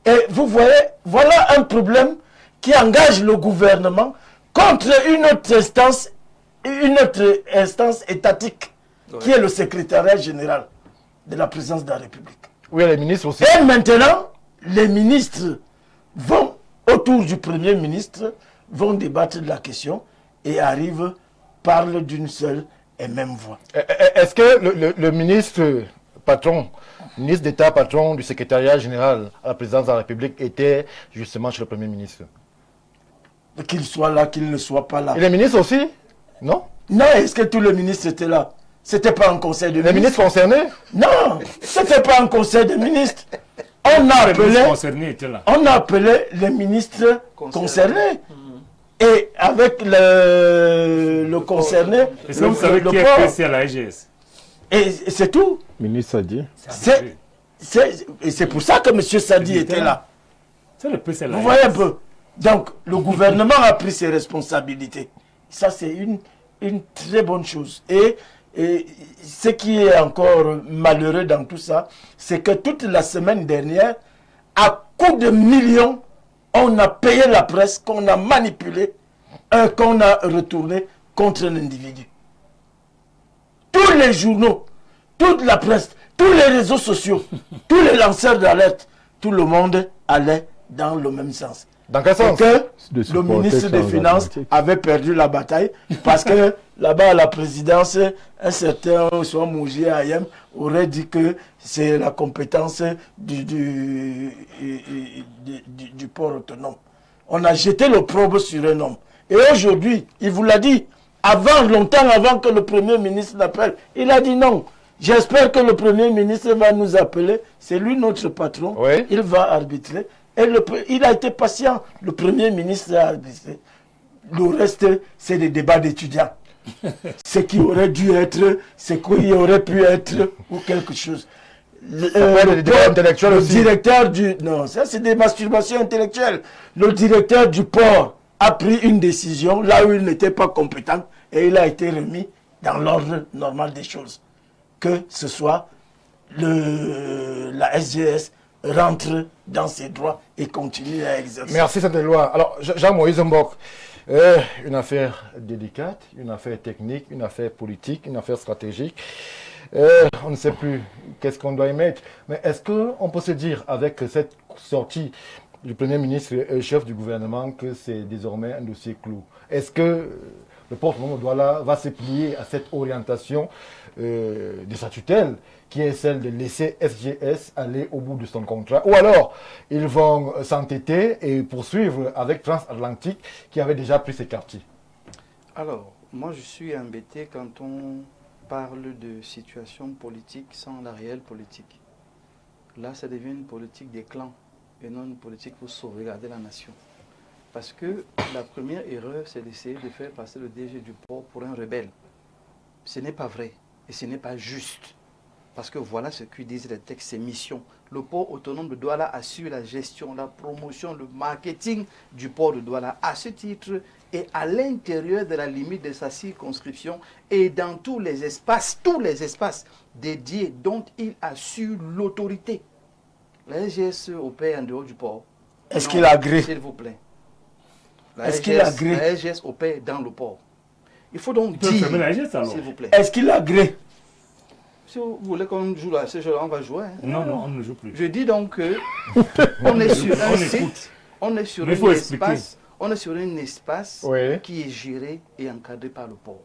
Et vous voyez, voilà un problème qui engage le gouvernement contre une autre instance étatique, qui est le secrétariat général de la présidence de la République. Oui, les ministres aussi. Et maintenant, les ministres vont, autour du Premier ministre, vont débattre de la question et parlent d'une seule et même voix. Est-ce que le ministre patron, ministre d'État patron du secrétariat général à la présidence de la République était justement chez le Premier ministre? Qu'il soit là, qu'il ne soit pas là. Et les ministres aussi? Non? Non, est-ce que tous les ministres étaient là? C'était pas un conseil de ministres. Les ministres concernés? Non, c'était pas un conseil de ministres. On a appelé les ministres concernés. Et avec le concerné, est-ce que vous savez qui est passé à la SGS? Et c'est tout. Ministre Sadi. Et c'est pour ça que M. Sadi était là. C'est le PCLAS. Vous voyez un peu. Donc, le gouvernement a pris ses responsabilités. Ça, c'est une très bonne chose. Et ce qui est encore malheureux dans tout ça, c'est que toute la semaine dernière, à coups de millions, on a payé la presse, qu'on a manipulé, qu'on a retourné contre un individu. Tous les journaux, toute la presse, tous les réseaux sociaux, tous les lanceurs d'alerte, tout le monde allait dans le même sens. Dans quel sens? Que le ministre des Finances avait perdu la bataille parce que là-bas à la présidence, un certain soit Moujier Ayem aurait dit que c'est la compétence du port autonome. On a jeté l'opprobre sur un homme. Et aujourd'hui, il vous l'a dit, longtemps avant que le Premier ministre l'appelle, il a dit non. J'espère que le Premier ministre va nous appeler. C'est lui notre patron. Oui. Il va arbitrer. Et il a été patient. Le Premier ministre a arbitré. Le reste, c'est des débats d'étudiants. Ce qui aurait dû être, ce qui aurait pu être, ou quelque chose. Des débats intellectuels aussi. Directeur du... Non, ça c'est des masturbations intellectuelles. Le directeur du port a pris une décision là où il n'était pas compétent et il a été remis dans l'ordre normal des choses. Que ce soit la SGS rentre dans ses droits et continue à exercer. Merci, Saint-Éloi. Alors, Jean-Moïse Mbok, une affaire délicate, une affaire technique, une affaire politique, une affaire stratégique. On ne sait plus qu'est-ce qu'on doit y mettre. Mais est-ce qu'on peut se dire, avec cette sortie du Premier ministre et chef du gouvernement, que c'est désormais un dossier clos? Est-ce que le porte-parole de Douala va se plier à cette orientation de sa tutelle, qui est celle de laisser SGS aller au bout de son contrat, ou alors ils vont s'entêter et poursuivre avec Transatlantique qui avait déjà pris ses quartiers? Alors, moi je suis embêté quand on parle de situation politique sans la réelle politique. Là, ça devient une politique des clans et non une politique pour sauvegarder la nation. Parce que la première erreur, c'est d'essayer de faire passer le DG du port pour un rebelle. Ce n'est pas vrai et ce n'est pas juste. Parce que voilà ce que disent les textes, ses missions. Le port autonome de Douala assure la gestion, la promotion, le marketing du port de Douala. À ce titre, et à l'intérieur de la limite de sa circonscription et dans tous les espaces dédiés dont il assure l'autorité. La SGS opère en dehors du port. Est-ce qu'il a agréé? S'il vous plaît. Est-ce qu'il a agréé? La SGS opère dans le port. Il faut donc dire, s'il vous plaît. Est-ce qu'il a agréé? Si vous voulez qu'on joue là, ce jeu-là, on va jouer. Hein. Non, non, on ne joue plus. Je dis donc que on est sur un site, on est sur un espace Oui. qui est géré et encadré par le port.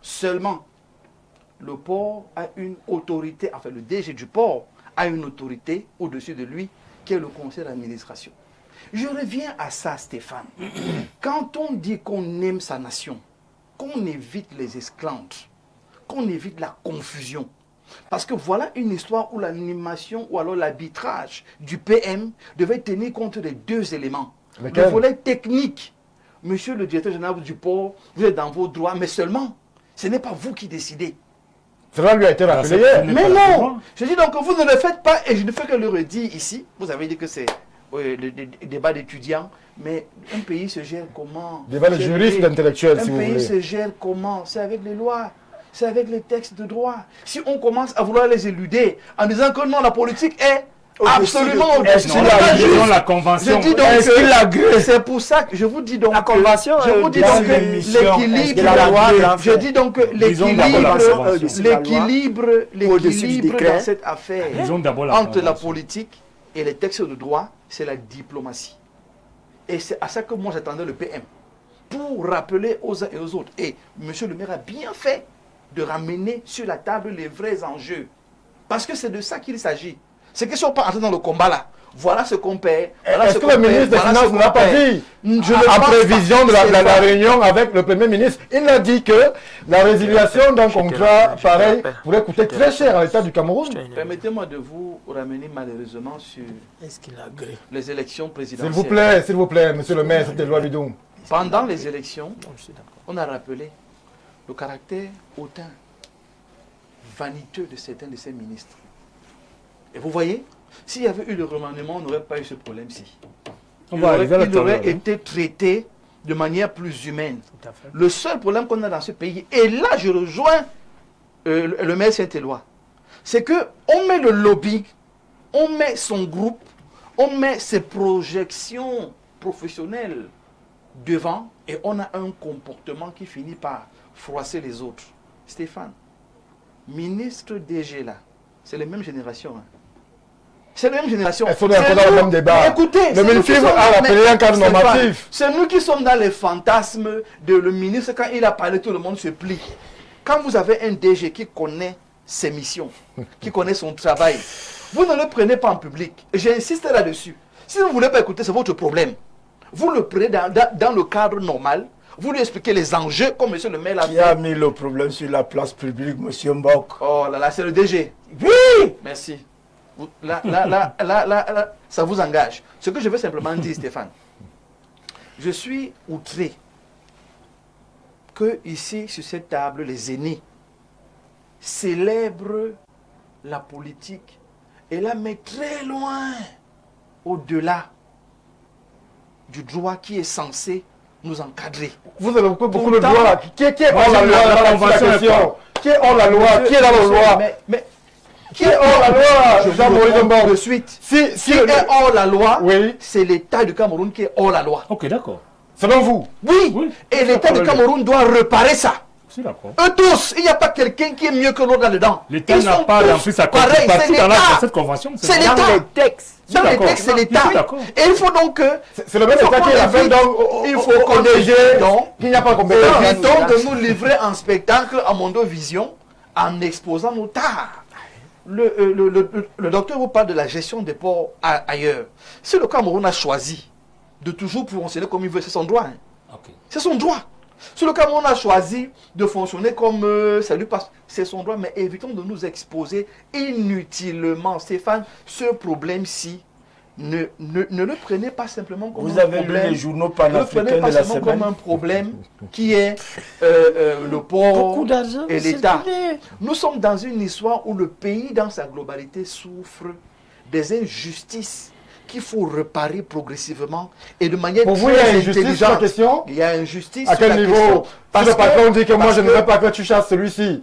Seulement, le port a une autorité, enfin le DG du port a une autorité au-dessus de lui, qui est le conseil d'administration. Je reviens à ça, Stéphane. Quand on dit qu'on aime sa nation, qu'on évite les esclandres, qu'on évite la confusion. Parce que voilà une histoire où l'animation ou alors l'arbitrage du PM devait tenir compte des deux éléments. Le volet technique. Monsieur le directeur général du port, vous êtes dans vos droits, mais seulement, ce n'est pas vous qui décidez. Cela lui a été rappelé hier. Mais non, je dis donc que vous ne le faites pas et je ne fais que le redire ici. Vous avez dit que c'est le débat d'étudiants, mais un pays se gère comment? Débat de juristes, d'intellectuels, si vous voulez. Un pays se gère comment? C'est avec les lois. C'est avec les textes de droit. Si on commence à vouloir les éluder en disant que non, la politique est absolument au-dessus de la convention. Je dis donc c'est pour ça que je vous dis donc la convention, je vous dis donc l'équilibre dans cette affaire entre la politique et les textes de droit, c'est la diplomatie. Et c'est à ça que moi j'attendais le PM pour rappeler aux uns et aux autres. Et M. le maire a bien fait de ramener sur la table les vrais enjeux. Parce que c'est de ça qu'il s'agit. C'est que si on part entrer dans le combat là, voilà ce qu'on paie. Voilà Est-ce que le ministre des Finances ne l'a pas dit en prévision de la réunion avec le Premier ministre? Il a dit que la résiliation d'un contrat pareil pourrait coûter très cher à l'État du Cameroun. Permettez-moi de vous ramener malheureusement sur les élections présidentielles. S'il vous plaît, monsieur le maire de loi Bidou. Pendant les élections, on a rappelé le caractère hautain, vaniteux de certains de ces ministres. Et vous voyez, s'il y avait eu le remaniement, on n'aurait pas eu ce problème-ci. On va arriver à la il aurait table, hein. été traité de manière plus humaine. Tout à fait. Le seul problème qu'on a dans ce pays, et là je rejoins le maire Saint-Éloi, c'est qu'on met le lobby, on met son groupe, on met ses projections professionnelles devant et on a un comportement qui finit par froisser les autres. Stéphane, ministre DG là, c'est la même génération. Hein. C'est la même génération. Elles sont encore dans le même débat. Écoutez, le ministre a appelé un cadre normatif. C'est nous qui sommes dans les fantasmes de le ministre. Quand il a parlé, tout le monde se plie. Quand vous avez un DG qui connaît ses missions, qui connaît son travail, vous ne le prenez pas en public. J'insiste là-dessus. Si vous ne voulez pas écouter, c'est votre problème. Vous le prenez dans le cadre normal. Vous lui expliquez les enjeux, comme M. le maire l'a fait. Qui a mis le problème sur la place publique, M. Mbok? Oh là là, c'est le DG. Oui! Merci. Là, ça vous engage. Ce que je veux simplement dire, Stéphane, je suis outré que ici, sur cette table, les aînés célèbrent la politique et la mettent très loin au-delà du droit qui est censé nous encadrer. Vous avez beaucoup de Pourtant, droits. Qui est hors la loi? la convention est pas. Qui est hors la loi? Qui est dans la loi? Mais Qui est hors la loi? je Jean vous Maurice réponds Mbok. de suite. Si Qui est hors la loi, Oui. c'est l'État du Cameroun qui est hors la loi. Ok, d'accord. Selon vous? Oui, Oui. et l'État du Cameroun doit réparer ça. Je suis d'accord. Eux tous, il n'y a pas quelqu'un qui est mieux que l'autre là-dedans. L'État Ils n'a sont pas tous rempli sa pareils, c'est contrepartie dans l'État. cette convention. C'est vrai. l'État. Dans les textes. Dans les d'accord. textes, c'est Je l'État. suis d'accord. Et il faut donc que... C'est le même il faut État qui qu'on a fait évite- il faut qu'on DG donc qu'il n'y a pas de compétence. évitons de nous livrer en spectacle à Mondovision en exposant nos tares. Le docteur vous parle de la gestion des ports ailleurs. Si le Cameroun a choisi de toujours fonctionner comme il veut, c'est son droit. Hein. Ok. C'est son droit. Si le Cameroun a choisi de fonctionner comme ça lui passe, c'est son droit, mais évitons de nous exposer inutilement. Stéphane, ce problème-ci, ne le prenez pas simplement comme Vous un avez lu problème. les journaux Ne le prenez panafricains pas de la seulement comme semaine? un problème qui est le port Beaucoup d'argent et l'État. circulé. Nous sommes dans une histoire où le pays dans sa globalité souffre des injustices qu'il faut réparer progressivement et de manière Pour vous, très il y a injustice sur la intelligente. question? Il y a injustice À sur la quel question. niveau? Si Parce le patron dit que moi parce je ne veux pas que tu chasses celui-ci,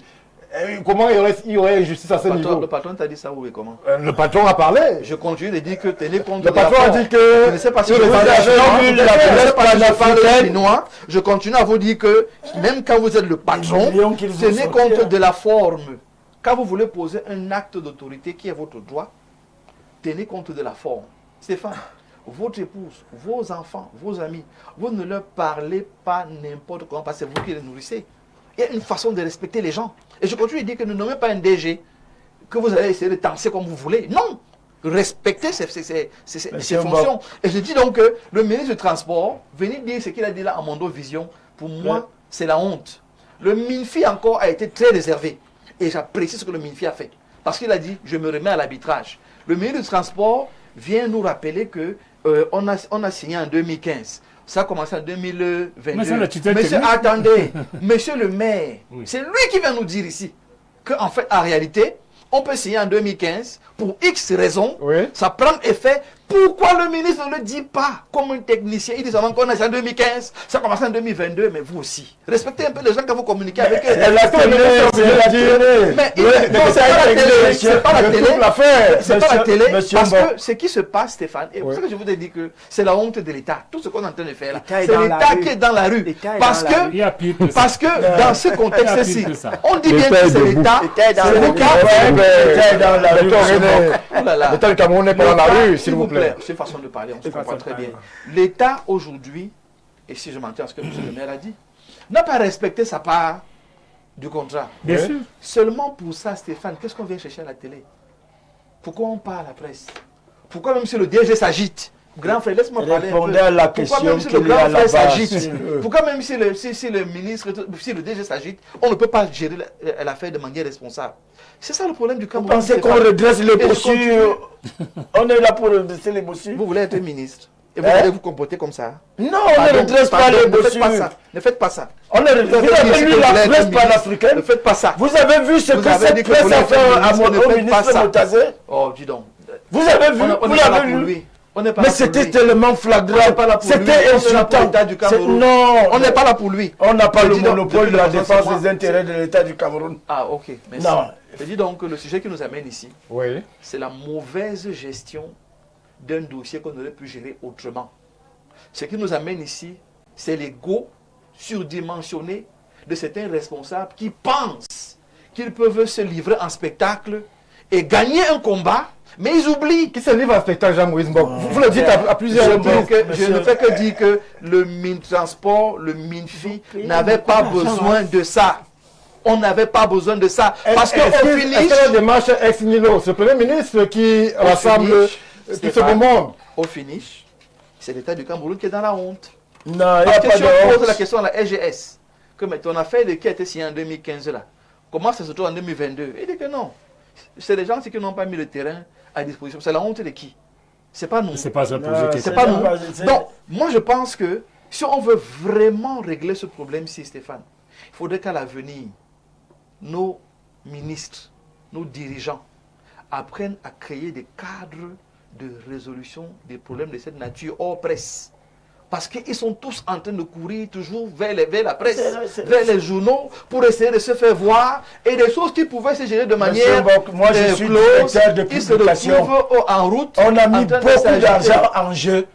comment il y aurait injustice à ce niveau? Le patron t'a dit ça où et comment? Le patron a parlé. Je continue de dire que tenez compte Le de la patron a forme. dit que Je ne sais pas si sur je les parle engagements chinois, de la je ne sais presse pas si je parle panafricaine. chinois. Je continue à vous dire que même quand vous êtes le patron, millions qu'ils ont tenez sortis, compte hein. de la forme. Quand vous voulez poser un acte d'autorité qui est votre droit, tenez compte de la forme. Stéphane, votre épouse, vos enfants, vos amis, vous ne leur parlez pas n'importe comment parce que c'est vous qui les nourrissez. Il y a une façon de respecter les gens. Et je continue de dire que ne nommez pas un DG que vous allez essayer de danser comme vous voulez. Non! Respectez ses fonctions. Et je dis donc que le ministre du Transport, venir dire ce qu'il a dit là à Mondovision, pour moi, c'est la honte. Le MINFI encore a été très réservé. Et j'apprécie ce que le MINFI a fait. Parce qu'il a dit, je me remets à l'arbitrage. Le ministre du Transport vient nous rappeler que on a signé en 2015. Ça a commencé en 2022. Mais c'est la tutelle Monsieur, technique. attendez, monsieur le maire, Oui. c'est lui qui vient nous dire ici qu'en fait, en réalité, on peut signer en 2015 pour X raisons. Oui. Ça prend effet. Pourquoi le ministre ne le dit pas comme un technicien? Il dit seulement qu'on a signé en 2015, ça a commencé en 2022, mais vous aussi. Respectez un peu les gens quand vous communiquez avec eux. Elle a télé, c'est la télé. Mais Le non, c'est pas la télé. C'est pas la de télé. toute l'affaire. C'est pas la télé. Monsieur Parce Mbok. que ce qui se passe, Stéphane, et c'est pour ça que je vous ai dit que c'est la honte de l'État. Tout ce qu'on est en train de faire là, L'État est c'est dans la l'État rue. qui est dans la rue. L'État est Parce dans la que Il y a pire que ça. parce que dans ce contexte-ci, Il y a pire que ça. on dit bien L'État que est c'est debout. l'État. L'État est dans C'est la l'État. rue. Ouais, mais l'État est dans la rue, monsieur Mbok. Oh là là. L'État du Cameroun n'est pas dans la rue, s'il vous plaît. C'est une façon de parler, on se C'est comprend façon de très bien. parler. L'État aujourd'hui, et si je m'en tiens à ce que M. le maire a dit, n'a pas respecté sa part du contrat. Bien sûr. Seulement pour ça, Stéphane, qu'est-ce qu'on vient chercher à la télé? Pourquoi on parle à la presse? Pourquoi même si le DG s'agite? Grand frère, laisse-moi parler un peu. Répondez à la Pourquoi question même si le qu'il y a grand frère là-bas. s'agite? Pourquoi même si le ministre, si le DG s'agite, on ne peut pas gérer l'affaire de manière responsable? C'est ça le problème du Vous Cameroun. pensez qu'on Stéphane. redresse les Et je postures? On est là pour redresser les postures. Vous voulez être ministre et vous Hein? allez vous comporter comme ça? Non, on ne Pardon, redresse pas pardon, les ne faites pas postures. ça. Ne faites pas ça. On ne redresse. Vous avez lu la presse panafricaine? Ne faites pas ça. Vous avez vu ce Vous que avez dit cette que vous presse a voulez fait être à ministre, ne au faites pas ministre ça. Motazé? Oh, dis donc. Vous avez vu? On Vous est pas là l'avez pour lu? lui. On n'est pas Mais là pour c'était lui. tellement On n'est flagrant. pas là pour lui. C'était On est là pour insultant. l'État du Cameroun. Non. On n'est pas là pour lui. On n'a pas Je le dis donc, monopole de la depuis longtemps, défense c'est des moi. intérêts de l'État du Cameroun. Ah, ok. Merci. Non. Je dis donc que le sujet qui nous amène ici, Oui. c'est la mauvaise gestion d'un dossier qu'on aurait pu gérer autrement. Ce qui nous amène ici, c'est l'ego surdimensionné de certains responsables qui pensent qu'ils peuvent se livrer en spectacle et gagner un combat, mais ils oublient. Qui se livre à spectacle, Jean-Moïse Mbok? Vous le dites à plusieurs reprises. Je ne fais que dire que le Mintransport, le Minfi, n'avait pas besoin de ça. On n'avait pas besoin de ça. Parce qu'au finish, Est-ce que la démarche ex nihilo, ce Premier ministre qui rassemble tout ce beau monde? Au finish, c'est l'État du Cameroun qui est dans la honte. Non, il n'y a Parce que pas si on pose de la honte. question à la SGS, que mais ton affaire qui a été signée en 2015 là, comment ça se trouve en 2022? Il dit que non. C'est les gens qui n'ont pas mis le terrain à disposition. C'est la honte de qui? C'est pas nous. C'est pas un projet qui est C'est pas nous. c'est- Donc, moi je pense que si on veut vraiment régler ce problème-ci, Stéphane, il faudrait qu'à l'avenir, nos ministres, nos dirigeants apprennent à créer des cadres de résolution des problèmes de cette nature hors presse. Parce qu'ils sont tous en train de courir toujours vers la presse, vers les journaux, pour essayer de se faire voir. Et des choses qui pouvaient se gérer de manière Mbok, moi, je suis close, directeur de ils se publication. retrouvent en route. On a mis en train de beaucoup s'agiter. d'argent en jeu.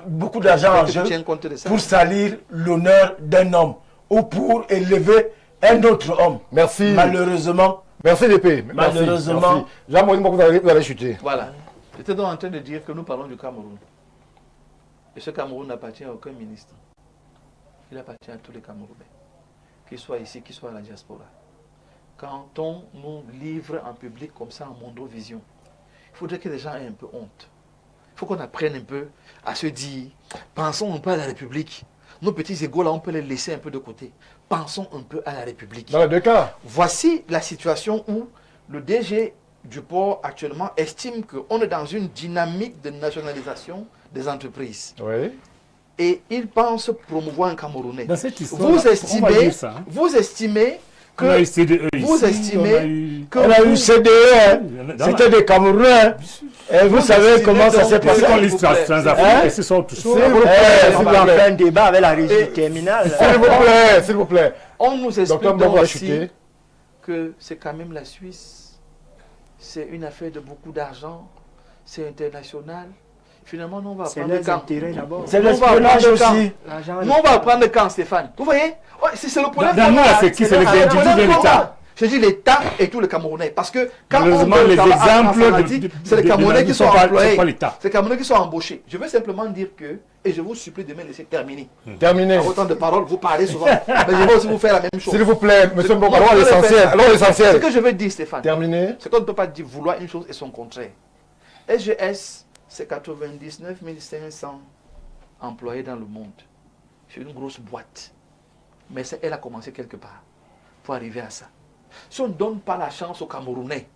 Beaucoup d'argent en Que tu jeu tiennes compte de ça. pour salir l'honneur d'un homme ou pour élever un autre homme. Merci. Malheureusement, Merci l'épée. Merci. Malheureusement. Merci. Jean-Moïse Mbok, vous allez chuter. Voilà. J'étais donc en train de dire que nous parlons du Cameroun. Et ce Cameroun n'appartient à aucun ministre. Il appartient à tous les Camerounais. Qu'ils soient ici, qu'ils soient à la diaspora. Quand on nous livre en public comme ça en mondovision, il faudrait que les gens aient un peu honte. Il faut qu'on apprenne un peu à se dire, pensons un peu à la République. Nos petits égaux là, on peut les laisser un peu de côté. Pensons un peu à la République. Dans les deux cas. Voici la situation où le DG du port actuellement estime qu'on est dans une dynamique de nationalisation des entreprises. Oui. Et il pense promouvoir un Camerounais. Dans cette histoire, Vous on va estimez, dire ça, hein. vous estimez On a eu que CDE vous ici, estimez on a eu- que on a eu vous- CDE, hein. Dans C'était la- des Camerounais. hein. Et vous savez estimez comment ça donc s'est que- passé. C'est qu'on s'il liste vous plaît. Transafrique, Hein? et c'est ça autre chose. S'il vous plaît, Eh, s'il on vous va plaît. faire un débat avec la régie Et- terminale. S'il vous plaît, s'il vous plaît. On nous explique Docteur donc Mbok va aussi chuter. que c'est quand même la Suisse. C'est une affaire de beaucoup d'argent. C'est international. Finalement, nous on va C'est prendre les quand intérêts d'abord. C'est Nous, on va l'espionnage prendre quand aussi. Nous, on va prendre quand, Stéphane? Vous voyez? Ouais, c'est le problème. Dans nous, qu'on a. c'est qui? C'est les le individus problème de qu'on l'État. a. Je dis l'État et tout le Camerounais. Parce que quand on Malheureusement, veut les travailler en exemples de- informatique, de- c'est les de- Camerounais de- qui sont sont pas- employés. sont pas l'État. C'est les Camerounais qui sont embauchés. Je veux simplement dire que, et je vous supplie de me laisser terminer. Terminé. À autant de paroles, vous parlez souvent. Mais je vais aussi vous faire la même chose. S'il vous plaît, monsieur Mbok, Moi, alors je vais le l'essentiel. faire. Alors Ce l'essentiel. que je veux dire, Stéphane, Terminé. c'est qu'on ne peut pas dire vouloir une chose et son contraire. SGS, c'est 99 500 employés dans le monde. C'est une grosse boîte. Mais elle a commencé quelque part pour arriver à ça. Si on ne donne pas la chance aux Camerounais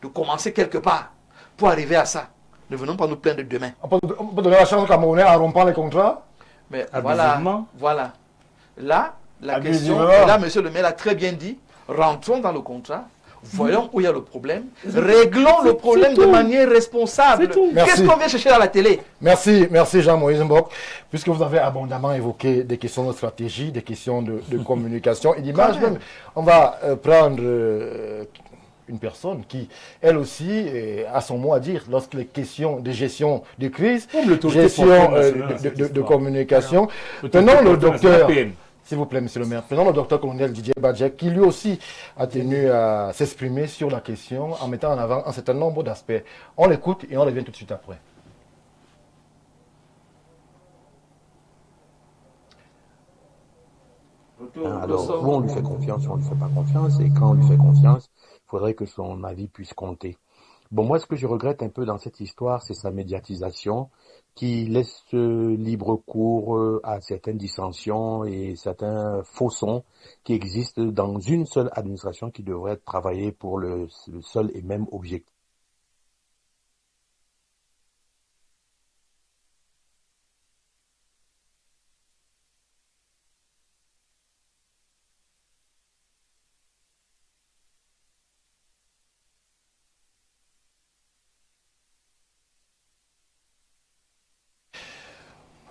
de commencer quelque part pour arriver à ça, ne venons pas nous plaindre demain. On peut donner la chance aux Camerounais en rompant les contrats. Mais voilà, Abusivement. voilà. Là, la question, Abusivement. et là, monsieur le maire l'a très bien dit, rentrons dans le contrat, voyons où il y a le problème, réglons le problème de manière responsable. Qu'est-ce Merci. qu'on vient chercher à la télé? Merci, merci Jean-Moïse Mbok. Puisque vous avez abondamment évoqué des questions de stratégie, des questions de communication et d'image même, on va prendre une personne qui, elle aussi, a son mot à dire lorsque les questions de gestion de crise, Comme l'autorité gestion portuaire nationale, cette de histoire. communication. L'autorité Prenons le portuaire nationale, docteur, APN. s'il vous plaît, monsieur le maire, prenons le docteur colonel Didier Badjek, qui lui aussi a tenu à s'exprimer sur la question en mettant en avant un certain nombre d'aspects. On l'écoute et on revient tout de suite après. Alors, où on lui fait confiance, où on lui fait pas confiance, et quand on lui fait confiance, il faudrait que son avis puisse compter. Bon, moi, ce que je regrette un peu dans cette histoire, c'est sa médiatisation, qui laisse libre cours à certaines dissensions et certains faussons qui existent dans une seule administration qui devrait travailler pour le seul et même objectif.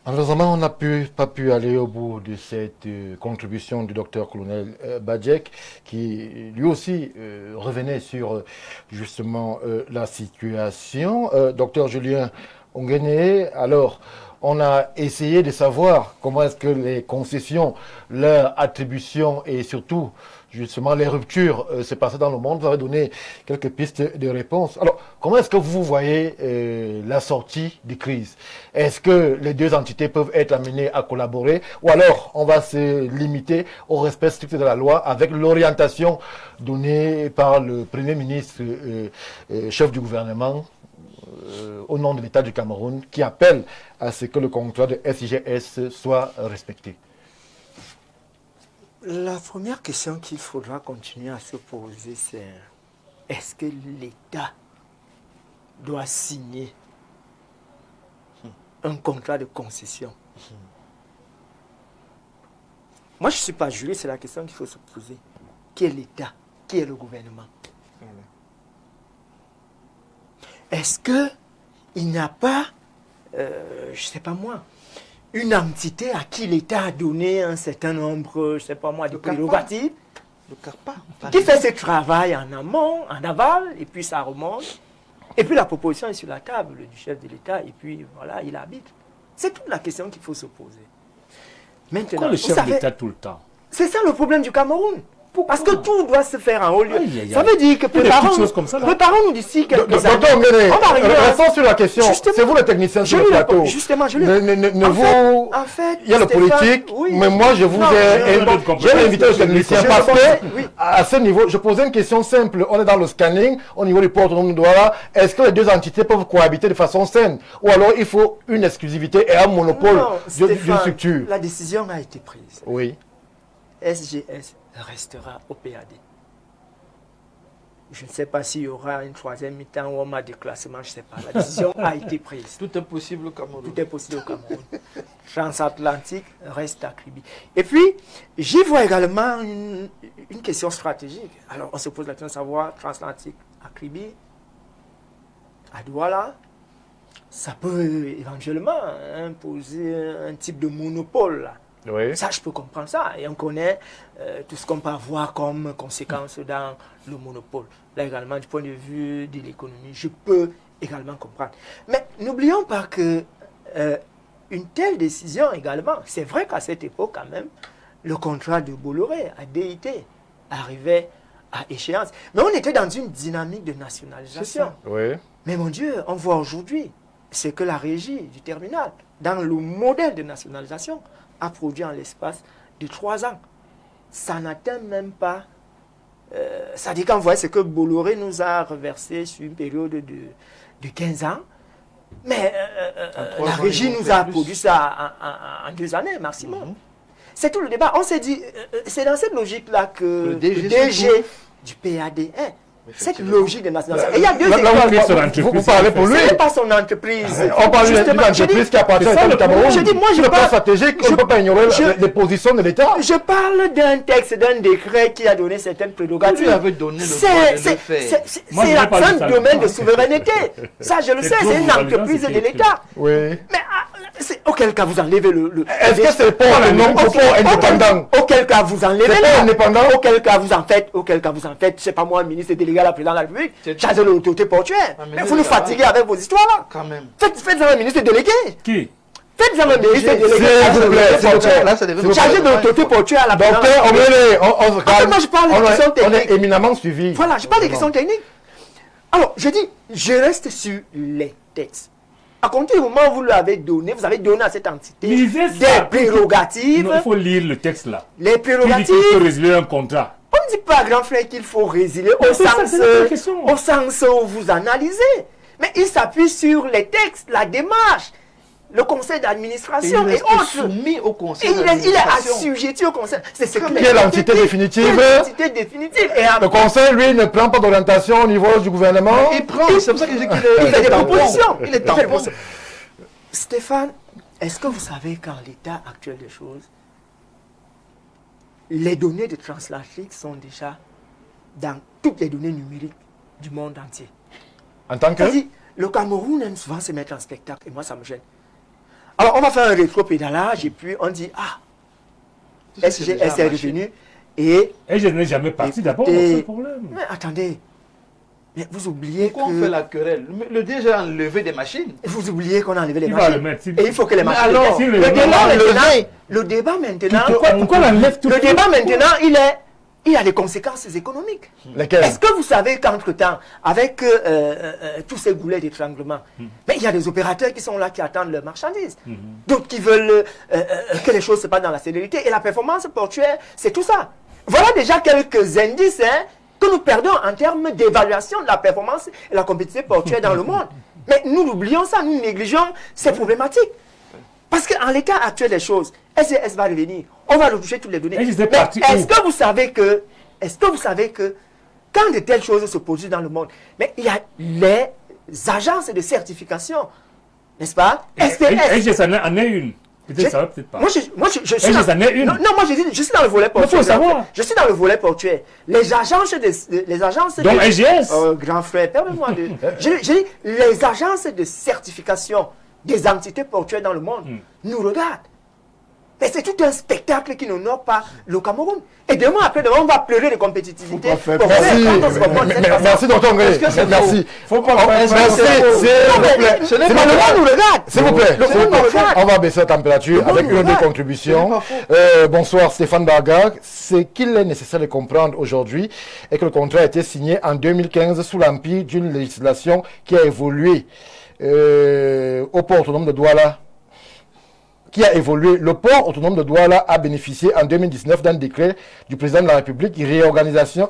Malheureusement, on n'a pas pu aller au bout de cette contribution du docteur-colonel Badjek, qui lui aussi revenait sur justement la situation. Docteur Julien Onguené, alors, on a essayé de savoir comment est-ce que les concessions, leur attribution et surtout justement les ruptures se passaient dans le monde. Vous avez donné quelques pistes de réponse. Alors, comment est-ce que vous voyez la sortie de crise? Est-ce que les deux entités peuvent être amenées à collaborer ou alors on va se limiter au respect strict de la loi avec l'orientation donnée par le Premier ministre, chef du gouvernement, au nom de l'État du Cameroun, qui appelle à ce que le contrat de SGS soit respecté? La première question qu'il faudra continuer à se poser, c'est est-ce que l'État doit signer un contrat de concession? Moi, je ne suis pas juriste, c'est la question qu'il faut se poser. Qui est l'État? Qui est le gouvernement? Est-ce qu'il n'y a pas, je ne sais pas moi, une entité à qui l'État a donné un certain nombre, je ne sais pas moi, de prérogatives, qui fait ce travail en amont, en aval, et puis ça remonte. Et puis la proposition est sur la table du chef de l'État, et puis voilà, il habite. C'est toute la question qu'il faut se poser. Maintenant, pourquoi le chef de l'État tout le temps? C'est ça le problème du Cameroun. Parce que tout doit se faire en haut lieu. Ça veut dire que préparons-nous d'ici quelques années. Restons sur la question. C'est vous le technicien sur le plateau. Justement, je en fait, il y a le politique, mais moi j'ai invité le technicien parce que à ce niveau, je posais une question simple. On est dans le scanning au niveau du port autonome de Douala. Est-ce que les deux entités peuvent cohabiter de façon saine ou alors il faut une exclusivité et un monopole d'une structure? La décision a été prise. Oui. SGS restera au PAD. Je ne sais pas s'il y aura une troisième mi-temps ou un déclassement, je ne sais pas. La décision a été prise. Tout est possible au Cameroun. Tout est possible au Cameroun. Transatlantique reste à Kribi. Et puis, j'y vois également une question stratégique. Alors, on se pose la question de savoir, transatlantique à Kribi, à Douala, ça peut éventuellement imposer un type de monopole là. Oui. Ça, je peux comprendre ça. Et on connaît tout ce qu'on peut avoir comme conséquence dans le monopole. Là également, du point de vue de l'économie, je peux également comprendre. Mais n'oublions pas que une telle décision également, c'est vrai qu'à cette époque quand même, le contrat de Bolloré à DIT arrivait à échéance. Mais on était dans une dynamique de nationalisation. Oui. Mais mon Dieu, on voit aujourd'hui, c'est que la régie du terminal, dans le modèle de nationalisation, a produit en l'espace de 3 ans. Ça n'atteint même pas... ça dit qu'on voit ce que Bolloré nous a reversé sur une période de 15 ans. Mais la régie nous a produit ça en 2 années maximum. C'est tout le débat. On s'est dit, c'est dans cette logique-là que le DG du PAD est. Cette logique de nationalisation. Et il y a deux écoles. Vous parlez pour lui. Ce n'est pas son entreprise. On parle d'une entreprise qui appartient à l'État du Cameroun. Je dis, moi, je parle stratégique. On ne peut pas ignorer les positions de l'État. Je parle d'un texte, d'un décret qui a donné certaines prérogatives. Vous lui avez donné le droit de le faire. C'est un domaine de souveraineté. Ça, je le sais. C'est une entreprise de l'État. Oui. Mais auquel cas vous enlevez le... Est-ce que c'est pas le nom de port indépendant? Auquel cas vous enlevez indépendant. Auquel cas vous en faites, je sais pas moi, ministre délégué à la présidence de la République, chargé de l'autorité portuaire. Mais vous nous fatiguez avec vos histoires là. Quand même. Faites-en un ministre délégué. Qui? Faites-en un ministre délégué. Chargé de l'autorité portuaire à la présidence. Docteur, moi je parle des questions techniques. On est éminemment suivi. Voilà, je parle des questions techniques. Alors, je dis, je reste sur les textes. À compter du moment où vous l'avez donné, vous avez donné à cette entité des prérogatives. Il faut lire le texte là. Les prérogatives. Il faut résilier un contrat. On ne dit pas, grand frère, qu'il faut résilier au sens où vous analysez. Mais il s'appuie sur les textes, la démarche, le conseil d'administration et autres. Soumis au conseil Il est assujetti au conseil. C'est ce qui est l'entité définitive. Le conseil, lui, ne prend pas d'orientation au niveau du gouvernement. Il prend, c'est pour ça que je dis qu'il fait des propositions. Il est tampon. Stéphane, est-ce que vous savez qu'en l'état actuel des choses, les données de Transatlantique sont déjà dans toutes les données numériques du monde entier. En tant que... Le Cameroun aime souvent se mettre en spectacle, et moi ça me gêne. Alors, on va faire un rétro-pédalage et puis on dit, SGS est revenu et je n'ai jamais parti d'abord, c'est le problème. Mais attendez, mais vous oubliez Pourquoi on fait la querelle? Le DG a enlevé des machines. Vous oubliez qu'on a enlevé les Il machines. va le mettre, et il faut que les machines... alors, le débat maintenant... Pourquoi on enlève tout? Le débat maintenant, il a des conséquences économiques. Lesquelles? Est-ce que vous savez qu'entre-temps, avec tous ces goulets d'étranglement, mais il y a des opérateurs qui sont là, qui attendent leurs marchandises. D'autres qui veulent que les choses se passent dans la célérité. Et la performance portuaire, c'est tout ça. Voilà déjà quelques indices que nous perdons en termes d'évaluation de la performance et la compétitivité portuaire dans le monde. Mais nous oublions ça, nous négligeons ces problématiques. Parce qu'en l'état actuel des choses, SGS va revenir, on va retoucher toutes les données. Mais est-ce que vous savez que quand de telles choses se produisent dans le monde, mais il y a les agences de certification, n'est-ce pas? SGS en est une. Peut-être ça va, peut-être pas. Moi, je suis dans... une. Non, moi, je suis dans le volet portuaire. Il faut savoir. Je suis dans le volet portuaire. Les agences donc, SGS grand frère, permets-moi de... je dis, les agences de certification des entités portuaires dans le monde nous regardent. Mais c'est tout un spectacle qui n'honore pas le Cameroun. Et demain, on va pleurer de compétitivité. Merci, docteur Ngé. Merci. Faut pas le faire. S'il vous plaît, on va baisser la température avec une ou deux contributions. Bonsoir, Stéphane Barga. Ce qu'il est nécessaire de comprendre aujourd'hui est que le contrat a été signé en 2015 sous l'empire d'une législation qui a évolué au port autonome de Douala. Le port autonome de Douala a bénéficié en 2019 d'un décret du président de la République réorganisant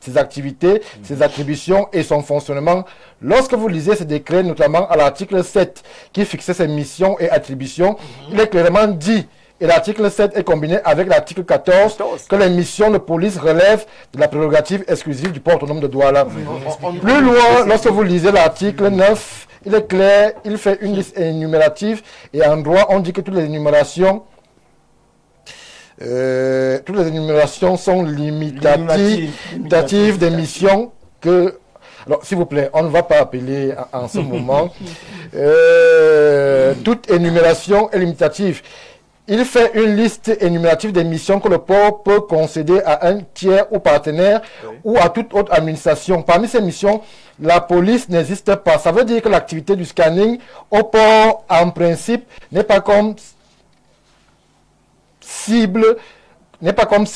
ses activités, ses attributions et son fonctionnement. Lorsque vous lisez ce décret, notamment à l'article 7 qui fixait ses missions et attributions, il est clairement dit, et l'article 7 est combiné avec l'article 14, que les missions de police relèvent de la prérogative exclusive du port autonome de Douala. Plus loin, lorsque vous lisez l'article 9, il est clair, il fait une liste énumérative et en droit, on dit que toutes les énumérations sont limitatives des missions que... Alors, s'il vous plaît, on ne va pas appeler en ce moment. Toute énumération est limitative. Il fait une liste énumérative des missions que le port peut concéder à un tiers ou partenaire ou à toute autre administration. Parmi ces missions, la police n'existe pas. Ça veut dire que l'activité du scanning au port, en principe, n'est pas comme si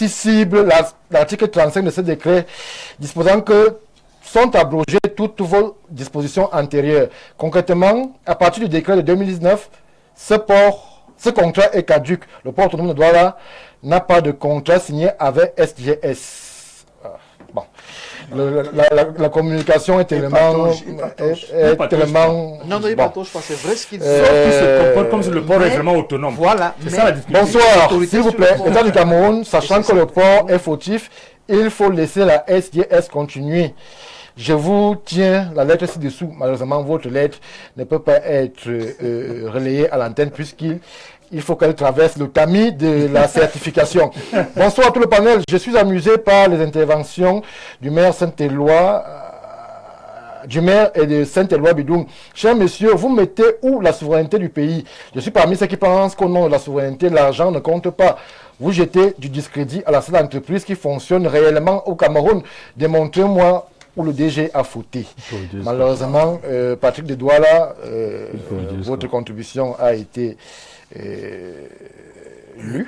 cible l'article 35 de ce décret, disposant que sont abrogées toutes vos dispositions antérieures. Concrètement, à partir du décret de 2019, ce contrat est caduc. Le port autonome de Douala n'a pas de contrat signé avec SGS. Bon. La communication est tellement... Non, il patoche pas, c'est vrai ce qu'il dit. Sauf qu'il se comporte comme si le port est vraiment autonome. Voilà. C'est ça la difficulté. Bonsoir, s'il vous plaît. L'État du Cameroun, sachant que le port est fautif, il faut laisser la SGS continuer. Je vous tiens la lettre ci-dessous. Malheureusement, votre lettre ne peut pas être relayée à l'antenne puisqu'il faut qu'elle traverse le tamis de la certification. Bonsoir à tout le panel. Je suis amusé par les interventions du maire Saint-Éloi, du maire et de Saint-Éloi Bidoum. Chers messieurs, vous mettez où la souveraineté du pays? Je suis parmi ceux qui pensent qu'au nom de la souveraineté, l'argent ne compte pas. Vous jetez du discrédit à la seule entreprise qui fonctionne réellement au Cameroun. Démontrez-moi où le DG a fauté. Malheureusement, Patrick de Douala, votre contribution a été lue.